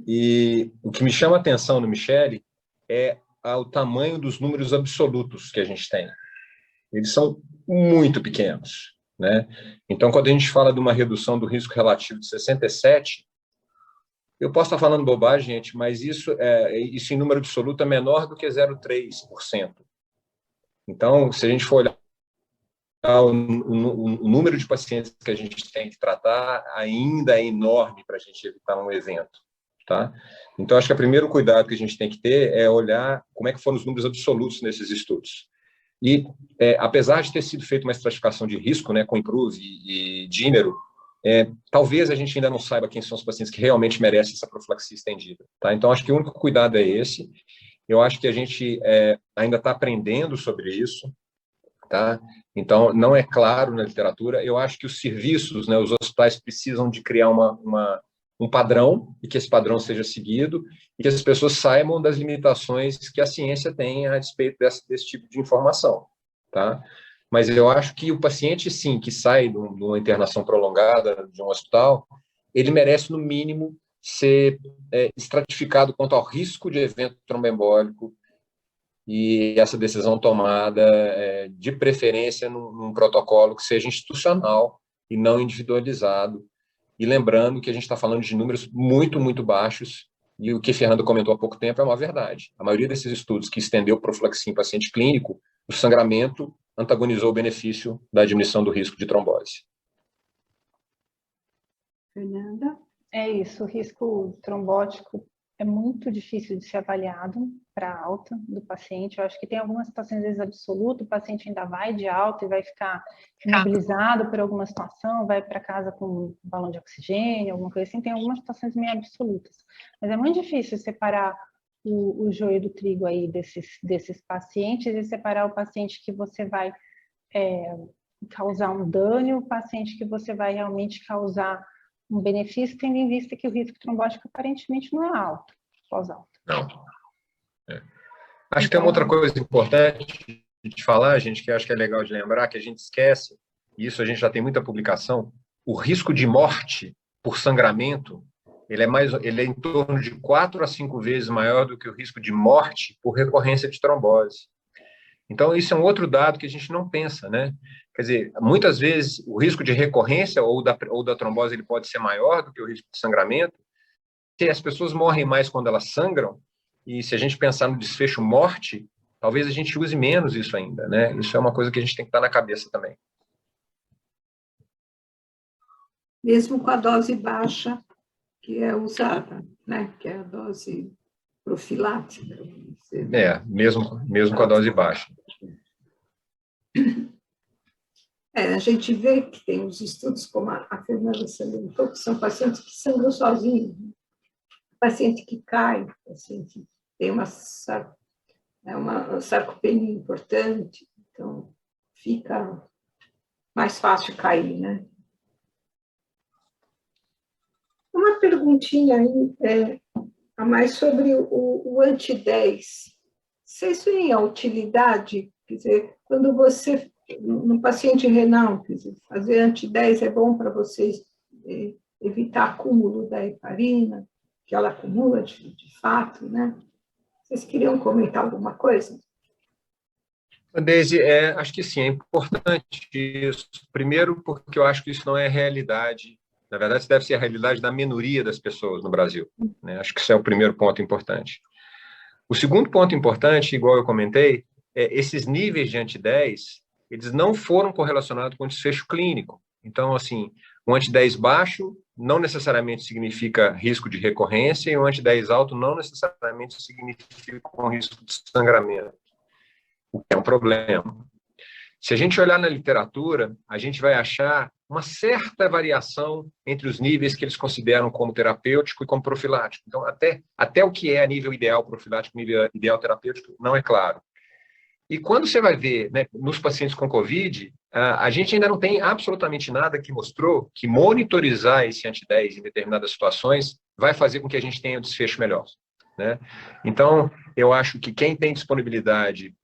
e o que me chama a atenção no Michel é o tamanho dos números absolutos que a gente tem. Eles são muito pequenos, né? Então, quando a gente fala de uma redução do risco relativo de 67%, eu posso estar falando bobagem, gente, mas isso em número absoluto é menor do que 0,3%. Então, se a gente for olhar o número de pacientes que a gente tem que tratar, ainda é enorme para a gente evitar um evento, tá? Então, acho que o primeiro cuidado que a gente tem que ter é olhar como é que foram os números absolutos nesses estudos. E, apesar de ter sido feita uma estratificação de risco, né, com IMPROVE e dímero, talvez a gente ainda não saiba quem são os pacientes que realmente merecem essa profilaxia estendida, tá? Então, acho que o único cuidado é esse. Eu acho que a gente ainda está aprendendo sobre isso, tá? Então, não é claro na literatura. Eu acho que os serviços, né, os hospitais precisam de criar um padrão, e que esse padrão seja seguido, e que as pessoas saibam das limitações que a ciência tem a respeito desse tipo de informação, tá? Mas eu acho que o paciente, sim, que sai de uma internação prolongada de um hospital, ele merece, no mínimo, ser estratificado quanto ao risco de evento tromboembólico, e essa decisão tomada, de preferência, num protocolo que seja institucional e não individualizado. E lembrando que a gente está falando de números muito, muito baixos, e o que Fernando comentou há pouco tempo é uma verdade. A maioria desses estudos que estendeu profilaxia em paciente clínico, o sangramento antagonizou o benefício da diminuição do risco de trombose. Fernanda? É isso, o risco trombótico é muito difícil de ser avaliado para alta do paciente. Eu acho que tem algumas situações, às vezes, absolutas, o paciente ainda vai de alta e vai ficar imobilizado por alguma situação, vai para casa com um balão de oxigênio, alguma coisa assim. Tem algumas situações meio absolutas. Mas é muito difícil separar o joio do trigo aí desses pacientes e separar o paciente que você vai causar um dano e o paciente que você vai realmente causar um benefício, tendo em vista que o risco trombótico aparentemente não é alto, pós-alta. Não. Acho que tem uma outra coisa importante de falar, gente, que acho que é legal de lembrar, que a gente esquece, e isso a gente já tem muita publicação, o risco de morte por sangramento, ele é em torno de 4 a 5 vezes maior do que o risco de morte por recorrência de trombose. Então, isso é um outro dado que a gente não pensa, né? Quer dizer, muitas vezes o risco de recorrência ou da trombose ele pode ser maior do que o risco de sangramento, porque as pessoas morrem mais quando elas sangram, e se a gente pensar no desfecho morte, talvez a gente use menos isso ainda, né? Isso é uma coisa que a gente tem que estar na cabeça também. Mesmo com a dose baixa que é usada, né? Que é a dose profilática. Mesmo com a dose baixa. A gente vê que tem os estudos, como a Fernanda salientou, que são pacientes que sangram sozinhos. Paciente que cai, paciente que tem uma sarcopenia importante, então fica mais fácil cair, né? Uma perguntinha aí a mais sobre o anti-10. Vocês veem a utilidade? Quer dizer, quando você, no paciente renal, quer dizer, fazer anti-10 é bom para vocês evitar acúmulo da heparina, que ela acumula de fato, né? Vocês queriam comentar alguma coisa? Deise, acho que sim, é importante isso. Primeiro, porque eu acho que isso não é realidade. Na verdade, isso deve ser a realidade da minoria das pessoas no Brasil, né? Acho que isso é o primeiro ponto importante. O segundo ponto importante, igual eu comentei, esses níveis de anti-10, eles não foram correlacionados com o desfecho clínico. Então, assim, um anti-10 baixo não necessariamente significa risco de recorrência e um anti-10 alto não necessariamente significa um risco de sangramento, o que é um problema. Se a gente olhar na literatura, a gente vai achar uma certa variação entre os níveis que eles consideram como terapêutico e como profilático. Então, até o que é a nível ideal profilático, nível ideal terapêutico, não é claro. E quando você vai ver, né, nos pacientes com COVID, a gente ainda não tem absolutamente nada que mostrou que monitorizar esse anti-10 em determinadas situações vai fazer com que a gente tenha um desfecho melhor, né? Então, eu acho que quem tem disponibilidade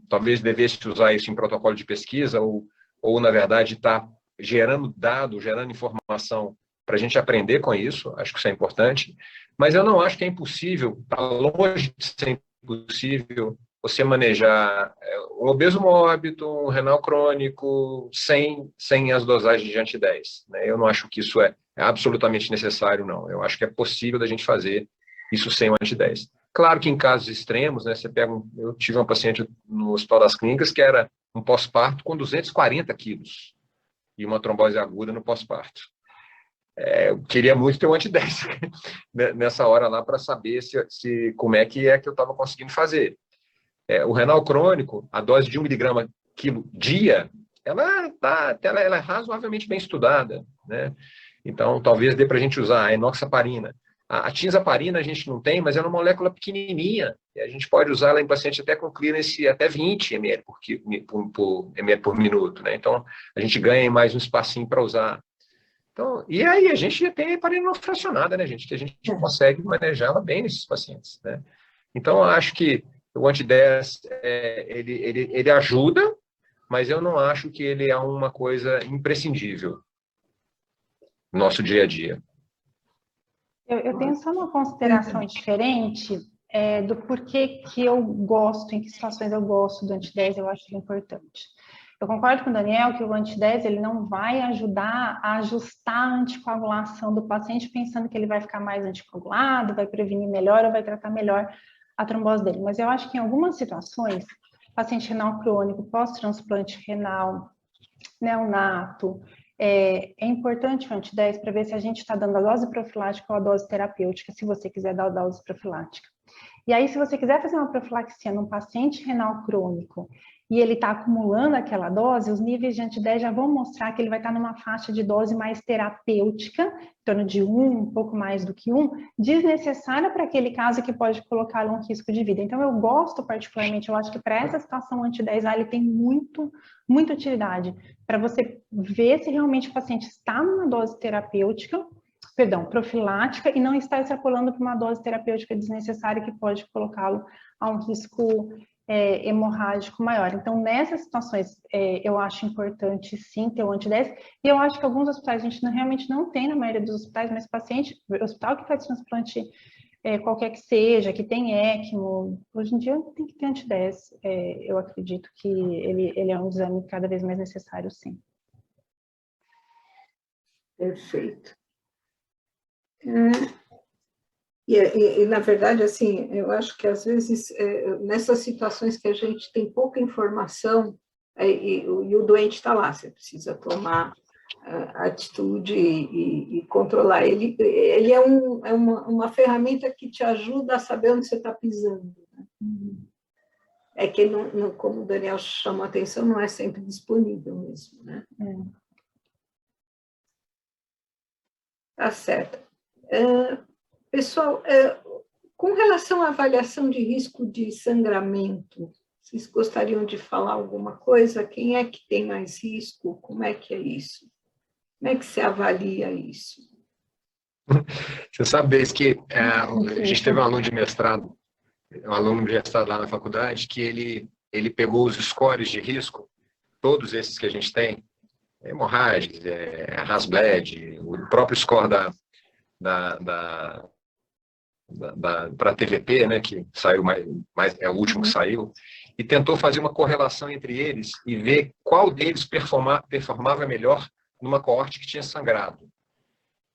talvez devesse usar isso em protocolo de pesquisa ou na verdade, está gerando dado, gerando informação para a gente aprender com isso, acho que isso é importante, mas eu não acho que é impossível, está longe de ser impossível você manejar um obeso mórbido, um renal crônico, sem as dosagens de anti-10, né? Eu não acho que isso é absolutamente necessário, não. Eu acho que é possível da gente fazer isso sem o anti-10. Claro que em casos extremos, né, eu tive uma paciente no Hospital das Clínicas que era um pós-parto com 240 quilos e uma trombose aguda no pós-parto. Eu queria muito ter um anti-10 nessa hora lá para saber como é que eu estava conseguindo fazer. O renal crônico, a dose de 1 miligrama quilo dia, ela é razoavelmente bem estudada, né? Então, talvez dê para a gente usar a enoxaparina. A tinzaparina a gente não tem, mas é uma molécula pequenininha. E a gente pode usar ela em paciente até com clearance até 20 ml por minuto, né? Então, a gente ganha mais um espacinho para usar. Então, e aí a gente tem a heparina não fracionada, né, gente? Que a gente consegue manejá-la bem nesses pacientes, né? Então, eu acho que o anti-10, ele ajuda, mas eu não acho que ele é uma coisa imprescindível no nosso dia a dia. Eu tenho só uma consideração diferente do porquê que eu gosto, em que situações eu gosto do anti-10, eu acho importante. Eu concordo com o Daniel que o anti-10 ele não vai ajudar a ajustar a anticoagulação do paciente, pensando que ele vai ficar mais anticoagulado, vai prevenir melhor ou vai tratar melhor a trombose dele. Mas eu acho que em algumas situações, paciente renal crônico, pós-transplante renal, neonato, É importante o anti-10 para ver se a gente está dando a dose profilática ou a dose terapêutica, se você quiser dar a dose profilática. E aí, se você quiser fazer uma profilaxia num paciente renal crônico e ele está acumulando aquela dose, os níveis de anti-10 já vão mostrar que ele vai estar numa faixa de dose mais terapêutica, em torno de 1, um pouco mais do que 1, desnecessária para aquele caso que pode colocá-lo em risco de vida. Então, eu gosto particularmente, eu acho que para essa situação anti-10A ele tem muita utilidade, para você ver se realmente o paciente está numa dose terapêutica, profilática, e não está extrapolando para uma dose terapêutica desnecessária que pode colocá-lo a um risco hemorrágico maior. Então, nessas situações, eu acho importante, sim, ter o anti-10, e eu acho que alguns hospitais a gente realmente não tem, na maioria dos hospitais, mas hospital que faz transplante, qualquer que seja, que tem ECMO, hoje em dia tem que ter anti-10. Eu acredito que ele é um exame cada vez mais necessário, sim. Perfeito. Na verdade, assim, eu acho que às vezes, nessas situações que a gente tem pouca informação, e o doente está lá, você precisa tomar atitude e controlar. Ele é uma ferramenta que te ajuda a saber onde você está pisando. Né? É que, como o Daniel chamou a atenção, não é sempre disponível mesmo. Né? Tá certo. Pessoal, com relação à avaliação de risco de sangramento, vocês gostariam de falar alguma coisa? Quem é que tem mais risco? Como é que é isso? Como é que se avalia isso? Você sabe, Bess, que a gente teve um aluno de mestrado lá na faculdade, que ele pegou os scores de risco, todos esses que a gente tem, hemorragias, Hasbled, o próprio score para a TVP, né, que saiu é o último que saiu, e tentou fazer uma correlação entre eles e ver qual deles performava melhor numa coorte que tinha sangrado.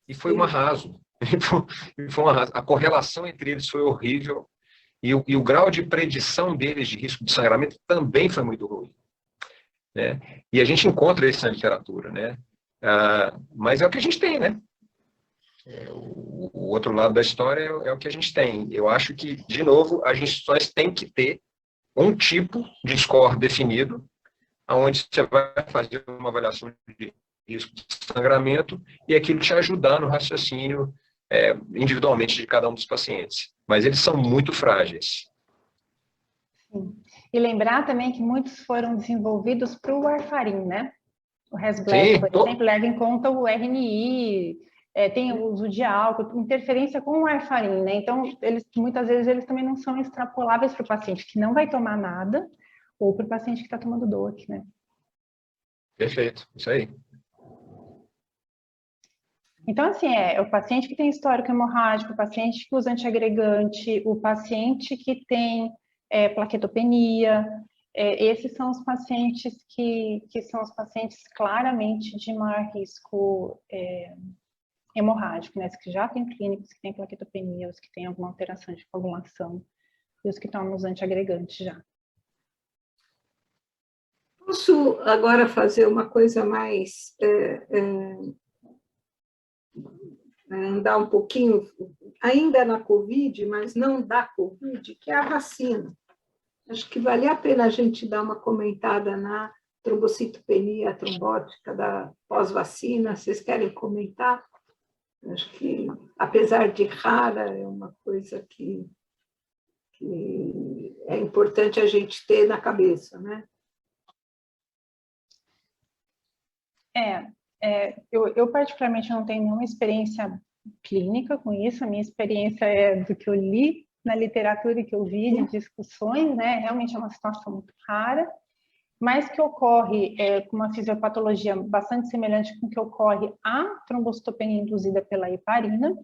E foi um arraso. A correlação entre eles foi horrível e o grau de predição deles de risco de sangramento também foi muito ruim. Né? E a gente encontra isso na literatura, né? Mas é o que a gente tem, né? O outro lado da história é o que a gente tem. Eu acho que, de novo, as instituições têm que ter um tipo de score definido, onde você vai fazer uma avaliação de risco de sangramento e aquilo te ajudar no raciocínio individualmente de cada um dos pacientes. Mas eles são muito frágeis. Sim. E lembrar também que muitos foram desenvolvidos para o warfarin, né? O Hasbled, por exemplo, leva em conta o RNI, tem o uso de álcool, interferência com o warfarin, né? Então, muitas vezes eles também não são extrapoláveis para o paciente que não vai tomar nada ou para o paciente que está tomando DOAC, né? Perfeito, isso aí. Então, assim, o paciente que tem histórico hemorrágico, o paciente que usa antiagregante, o paciente que tem plaquetopenia, esses são os pacientes que são os pacientes claramente de maior risco hemorrágico, né? Os que já têm clínicos, que têm plaquetopenia, os que têm alguma alteração de coagulação e os que tomam os antiagregantes já. Posso agora fazer uma coisa mais... andar um pouquinho, ainda na Covid, mas não da Covid, que é a vacina. Acho que vale a pena a gente dar uma comentada na trombocitopenia trombótica da pós-vacina. Vocês querem comentar? Acho que, apesar de rara, é uma coisa que é importante a gente ter na cabeça, né? Eu particularmente não tenho nenhuma experiência clínica com isso, a minha experiência é do que eu li na literatura e que eu vi de discussões, né? Realmente é uma situação muito rara, mas que ocorre com uma fisiopatologia bastante semelhante com o que ocorre a trombocitopenia induzida pela heparina,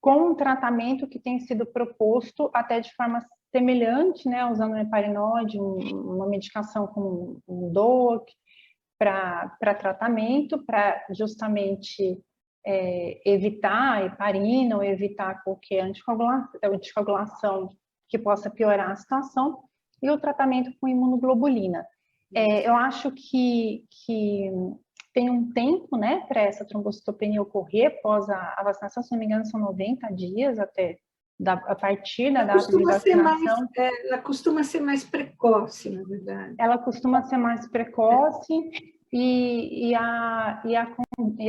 com um tratamento que tem sido proposto até de forma semelhante, né? Usando o heparinode, uma medicação como um DOAC, para tratamento, para justamente evitar a heparina ou evitar qualquer anticoagulação que possa piorar a situação, e o tratamento com imunoglobulina. Eu acho que tem um tempo, né, para essa trombocitopenia ocorrer após a vacinação, se não me engano, são 90 dias a partir da data de vacinação. Ela costuma ser mais precoce, na verdade. Ela costuma ser mais precoce e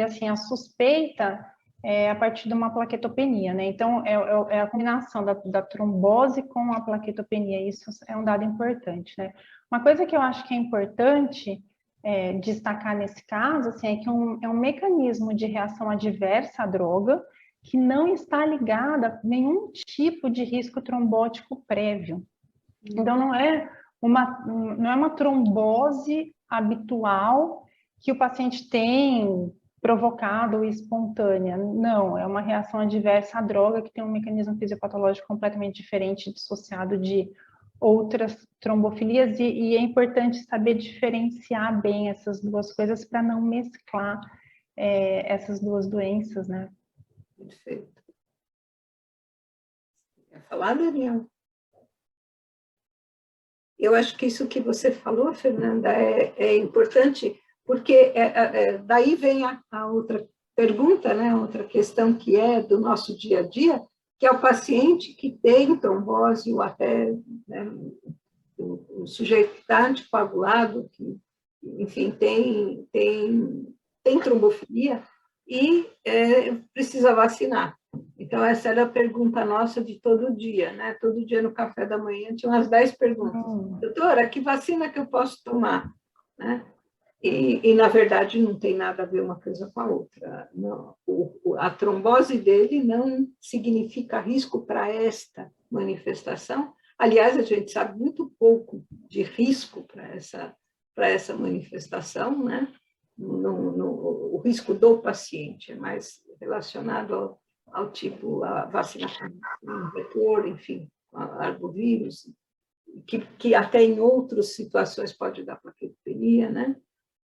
assim, a suspeita é a partir de uma plaquetopenia, né? Então, é a combinação da trombose com a plaquetopenia, isso é um dado importante, né? Uma coisa que eu acho que é importante destacar nesse caso, assim, é que é um mecanismo de reação adversa à droga que não está ligada a nenhum tipo de risco trombótico prévio. Então, não é uma trombose habitual que o paciente tem provocada ou espontânea. Não, é uma reação adversa à droga que tem um mecanismo fisiopatológico completamente diferente, dissociado de outras trombofilias, e é importante saber diferenciar bem essas duas coisas para não mesclar essas duas doenças, né? Perfeito. Quer falar, Daniel? Eu acho que isso que você falou, Fernanda, é importante, porque daí vem a outra pergunta, né, outra questão que é do nosso dia a dia, que é o paciente que tem trombose ou até, né, o sujeito que está anticoagulado, que, enfim, tem trombofilia e precisa vacinar. Então, essa era a pergunta nossa de todo dia, né? Todo dia no café da manhã tinha umas 10 perguntas. Doutora, que vacina que eu posso tomar? Né? E, na verdade, não tem nada a ver uma coisa com a outra. Não, a trombose dele não significa risco para esta manifestação. Aliás, a gente sabe muito pouco de risco para essa manifestação, né? O risco do paciente é mais relacionado ao tipo, a vacinação com vetor, enfim, arbovírus, que até em outras situações pode dar plaquetopenia, né?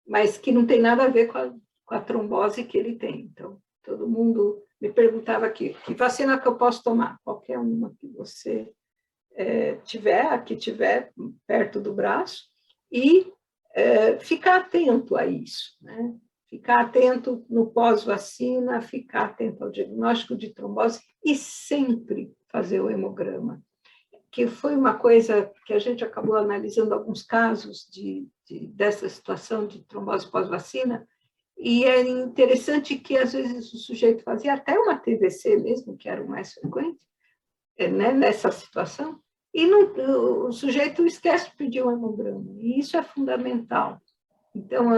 Mas que não tem nada a ver com a trombose que ele tem. Então, todo mundo me perguntava aqui, que vacina que eu posso tomar? Qualquer uma que você que tiver perto do braço, e ficar atento a isso, né? Ficar atento no pós-vacina, ficar atento ao diagnóstico de trombose e sempre fazer o hemograma, que foi uma coisa que a gente acabou analisando alguns casos dessa situação de trombose pós-vacina, e é interessante que, às vezes, o sujeito fazia até uma TVC mesmo, que era o mais frequente, né, nessa situação, e o sujeito esquece de pedir um hemograma, e isso é fundamental. Então,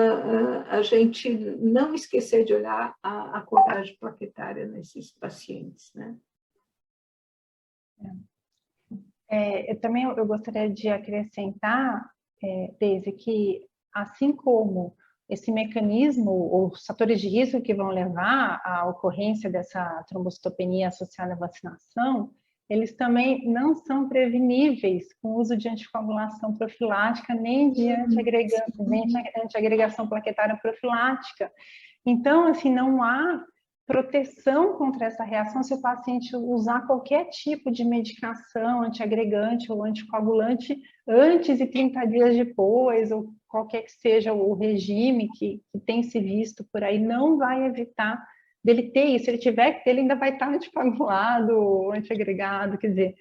a gente não esquecer de olhar a contagem plaquetária nesses pacientes, né? Eu gostaria de acrescentar, Deise, que assim como esse mecanismo, ou os fatores de risco que vão levar à ocorrência dessa trombocitopenia associada à vacinação, eles também não são preveníveis com o uso de anticoagulação profilática, nem de antiagregação plaquetária profilática. Então, assim, não há proteção contra essa reação se o paciente usar qualquer tipo de medicação antiagregante ou anticoagulante antes e 30 dias depois, ou qualquer que seja o regime que tem se visto por aí, não vai evitar dele ter isso. Se ele tiver que ter, ele ainda vai estar anticoagulado ou antiagregado, quer dizer,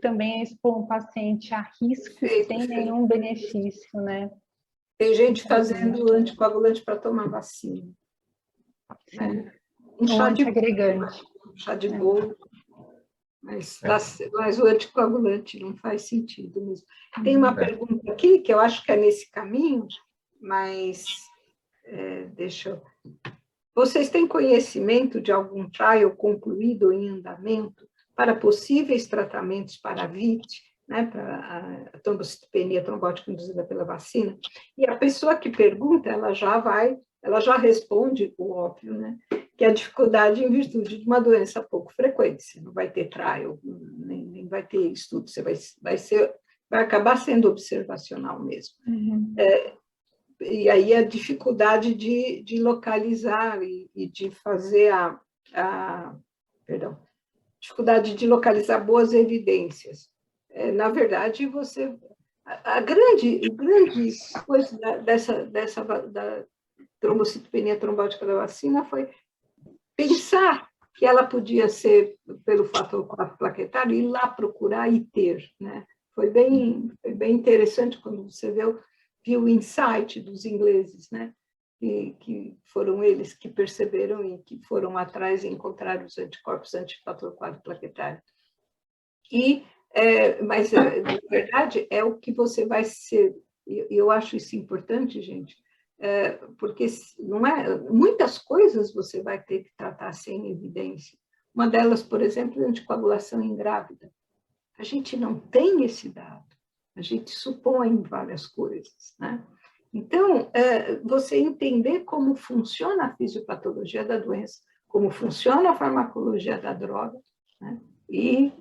também expor um paciente a risco sem nenhum benefício, né? Tem gente fazendo anticoagulante para tomar vacina. Né? Um chá de bolo, mas o anticoagulante não faz sentido mesmo. Tem uma pergunta aqui, que eu acho que é nesse caminho, mas deixa eu... Vocês têm conhecimento de algum trial concluído ou em andamento para possíveis tratamentos para a VIT, né, para a trombocitopenia trombótica induzida pela vacina? E a pessoa que pergunta, ela já responde o óbvio, né? Que é a dificuldade em virtude de uma doença pouco frequente. Você não vai ter trial, nem vai ter estudo, você vai acabar sendo observacional mesmo. Uhum. E aí a dificuldade de localizar e de fazer dificuldade de localizar boas evidências. Na verdade, A grande coisa da trombocitopenia trombótica da vacina foi pensar que ela podia ser pelo fator 4 plaquetário e ir lá procurar e ter, né? Foi bem interessante quando você viu o insight dos ingleses, né? Que foram eles que perceberam e que foram atrás e encontraram os anticorpos antifator 4 plaquetário. Mas, na verdade, é o que você vai ser, e eu acho isso importante, gente, porque não muitas coisas você vai ter que tratar sem evidência. Uma delas, por exemplo, é a anticoagulação em grávida. A gente não tem esse dado, a gente supõe várias coisas, né? Então, você entender como funciona a fisiopatologia da doença, como funciona a farmacologia da droga, né? E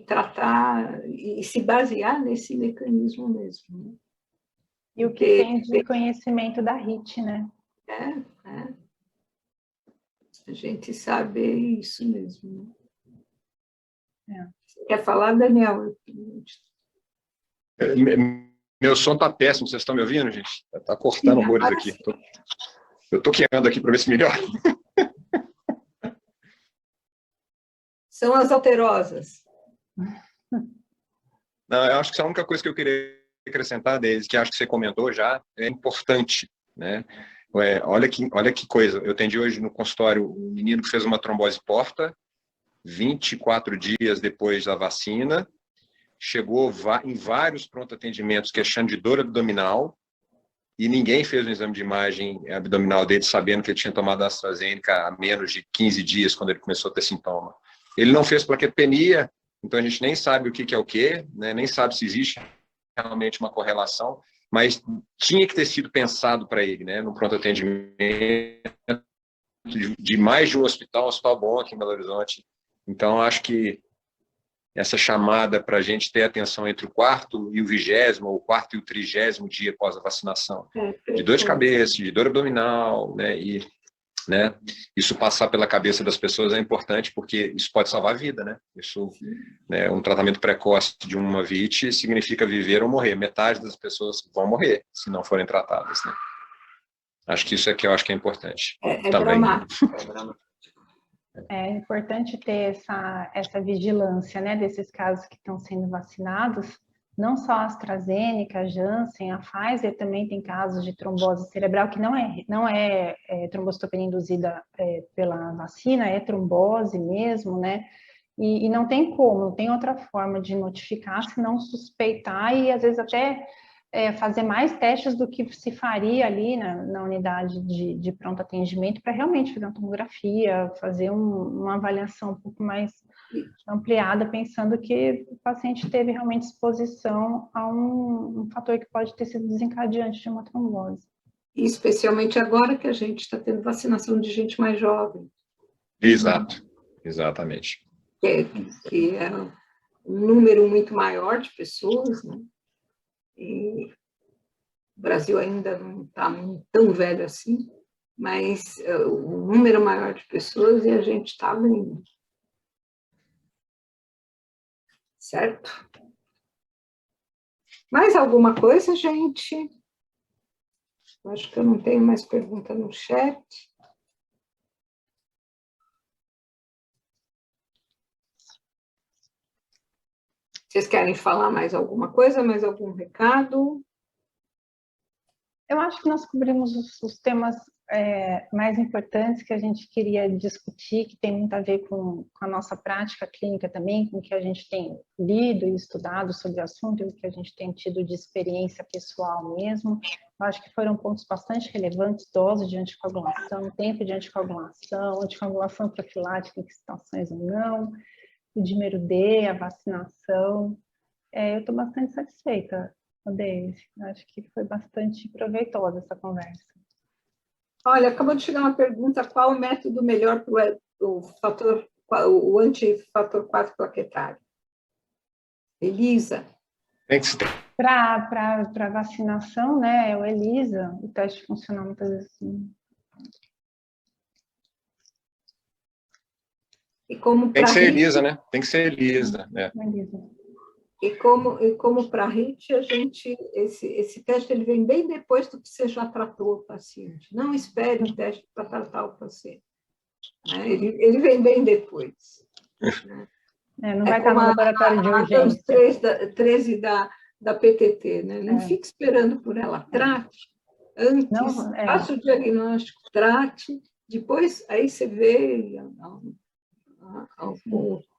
tratar, e se basear nesse mecanismo mesmo. Né? E o que tem de conhecimento da HIT, né? A gente sabe isso mesmo. Né? Você quer falar, Daniel? Meu som está péssimo, vocês estão me ouvindo, gente? Está cortando horrores aqui. Eu estou queimando aqui para ver se melhora. São as alterosas. Não, eu acho que a única coisa que eu queria acrescentar, Deise, que acho que você comentou já, é importante, né? Olha que coisa, eu atendi hoje no consultório um menino que fez uma trombose porta, 24 dias depois da vacina, chegou em vários pronto-atendimentos queixando de dor abdominal, e ninguém fez um exame de imagem abdominal dele sabendo que ele tinha tomado a AstraZeneca há menos de 15 dias, quando ele começou a ter sintoma. Ele não fez plaquetopenia, então a gente nem sabe o que é o quê, né? Nem sabe se existe realmente uma correlação, mas tinha que ter sido pensado para ele, né? No pronto-atendimento de mais de um hospital bom aqui em Belo Horizonte. Então, acho que essa chamada para a gente ter atenção entre o 4º e o 20º, ou o 4º e o 30º dia após a vacinação, de dor de cabeça, de dor abdominal, né? E, né, isso passar pela cabeça das pessoas é importante, porque isso pode salvar a vida, né? Isso, né, um tratamento precoce de uma VIT significa viver ou morrer. Metade das pessoas vão morrer se não forem tratadas, né? Acho que isso é que eu acho que é importante. É dramático. É importante ter essa vigilância, né, desses casos que estão sendo vacinados, não só a AstraZeneca, a Janssen, a Pfizer também tem casos de trombose cerebral que não é trombocitopenia induzida pela vacina, é trombose mesmo, né, e não tem como, não tem outra forma de notificar se não suspeitar e às vezes até fazer mais testes do que se faria ali na unidade de pronto atendimento para realmente fazer uma tomografia, fazer uma avaliação um pouco mais ampliada, pensando que o paciente teve realmente exposição a um fator que pode ter sido desencadeante de uma trombose. Especialmente agora que a gente está tendo vacinação de gente mais jovem. Exato, exatamente. Que é um número muito maior de pessoas, né? E o Brasil ainda não está tão velho assim, mas o número maior de pessoas e a gente está vendo. Certo? Mais alguma coisa, gente? Acho que eu não tenho mais pergunta no chat. Vocês querem falar mais alguma coisa, mais algum recado? Eu acho que nós cobrimos os temas mais importantes que a gente queria discutir, que tem muito a ver com a nossa prática clínica também, com o que a gente tem lido e estudado sobre o assunto e o que a gente tem tido de experiência pessoal mesmo. Eu acho que foram pontos bastante relevantes: dose de anticoagulação, tempo de anticoagulação profilática em situações ou não, o dímero D, a vacinação. Eu estou bastante satisfeita, Deise. Acho que foi bastante proveitosa essa conversa. Olha, acabou de chegar uma pergunta: qual o método melhor para o antifator 4 plaquetário? Elisa? Para vacinação, né, é o ELISA, o teste funcional muitas vezes assim. E como tem que ser ELISA, né? Tem que ser ELISA. ELISA. E como para a HIT, esse teste ele vem bem depois do que você já tratou o paciente. Não espere o teste para tratar o paciente. Né? Ele vem bem depois. Né? Não vai estar no laboratório de urgência. 13 da PTT. Né? Não fique esperando por ela. Trate antes, faça o diagnóstico, trate, depois aí você vê.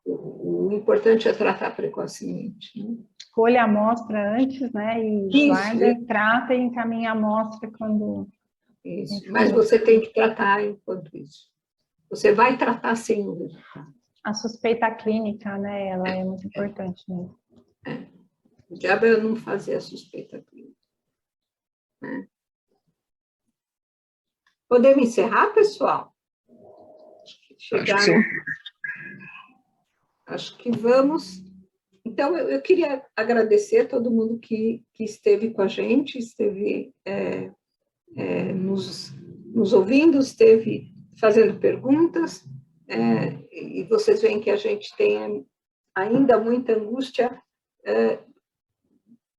O importante é tratar precocemente. Né? Colhe a amostra antes, né? E guarda, trata e encaminha a amostra quando... Isso, mas você tem que tratar enquanto isso. Você vai tratar sem o resultado. A suspeita clínica, né? Ela é muito importante mesmo. O diabo é não fazer a suspeita clínica. Né? Podemos encerrar, pessoal? Acho que sim. Acho que vamos. Então, eu queria agradecer a todo mundo que esteve com a gente, esteve nos ouvindo, esteve fazendo perguntas, e vocês veem que a gente tem ainda muita angústia,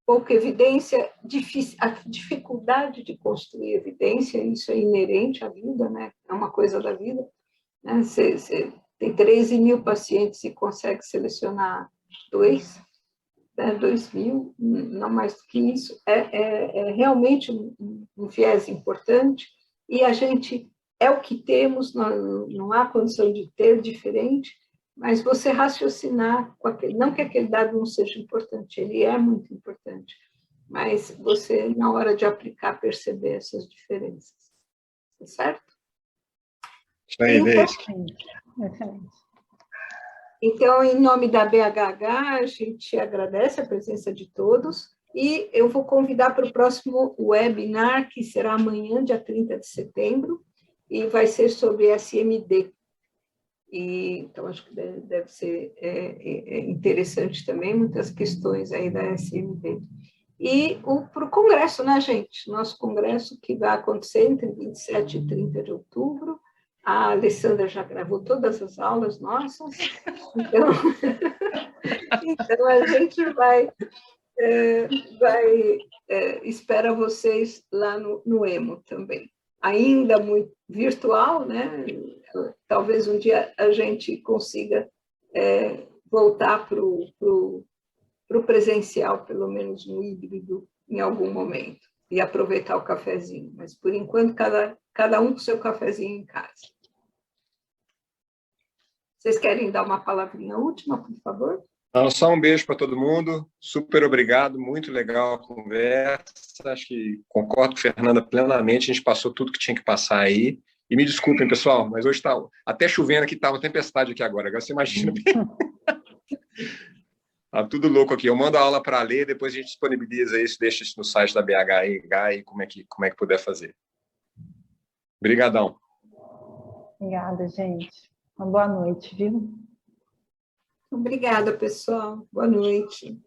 pouca evidência, a dificuldade de construir evidência, isso é inerente à vida, né? É uma coisa da vida. Né? Você tem 13 mil pacientes e consegue selecionar 2 mil, não mais do que isso. É realmente um viés importante, e a gente é o que temos, não há condição de ter diferente, mas você raciocinar, não que aquele dado não seja importante, ele é muito importante, mas você, na hora de aplicar, perceber essas diferenças. Tá certo? Isso aí, Então, em nome da BHH, a gente agradece a presença de todos, e eu vou convidar para o próximo webinar, que será amanhã, dia 30 de setembro, e vai ser sobre SMD. Então, acho que deve ser interessante também, muitas questões aí da SMD. E para o congresso, né, gente? Nosso congresso que vai acontecer entre 27 e 30 de outubro. A Alessandra já gravou todas as aulas nossas. Então a gente espera vocês lá no EMO também. Ainda muito virtual, né? Talvez um dia a gente consiga voltar para o presencial, pelo menos no híbrido, em algum momento, e aproveitar o cafezinho. Mas, por enquanto, cada um com seu cafezinho em casa. Vocês querem dar uma palavrinha última, por favor? Só um beijo para todo mundo. Super obrigado, muito legal a conversa. Acho que concordo com a Fernanda plenamente. A gente passou tudo que tinha que passar aí. E me desculpem, pessoal, mas hoje está até chovendo aqui, está uma tempestade aqui agora. Agora você imagina. Tá tudo louco aqui. Eu mando a aula para ler, depois a gente disponibiliza isso, deixa isso no site da BHH e como é que puder fazer. Obrigadão. Obrigada, gente. Uma boa noite, viu? Obrigada, pessoal. Boa noite.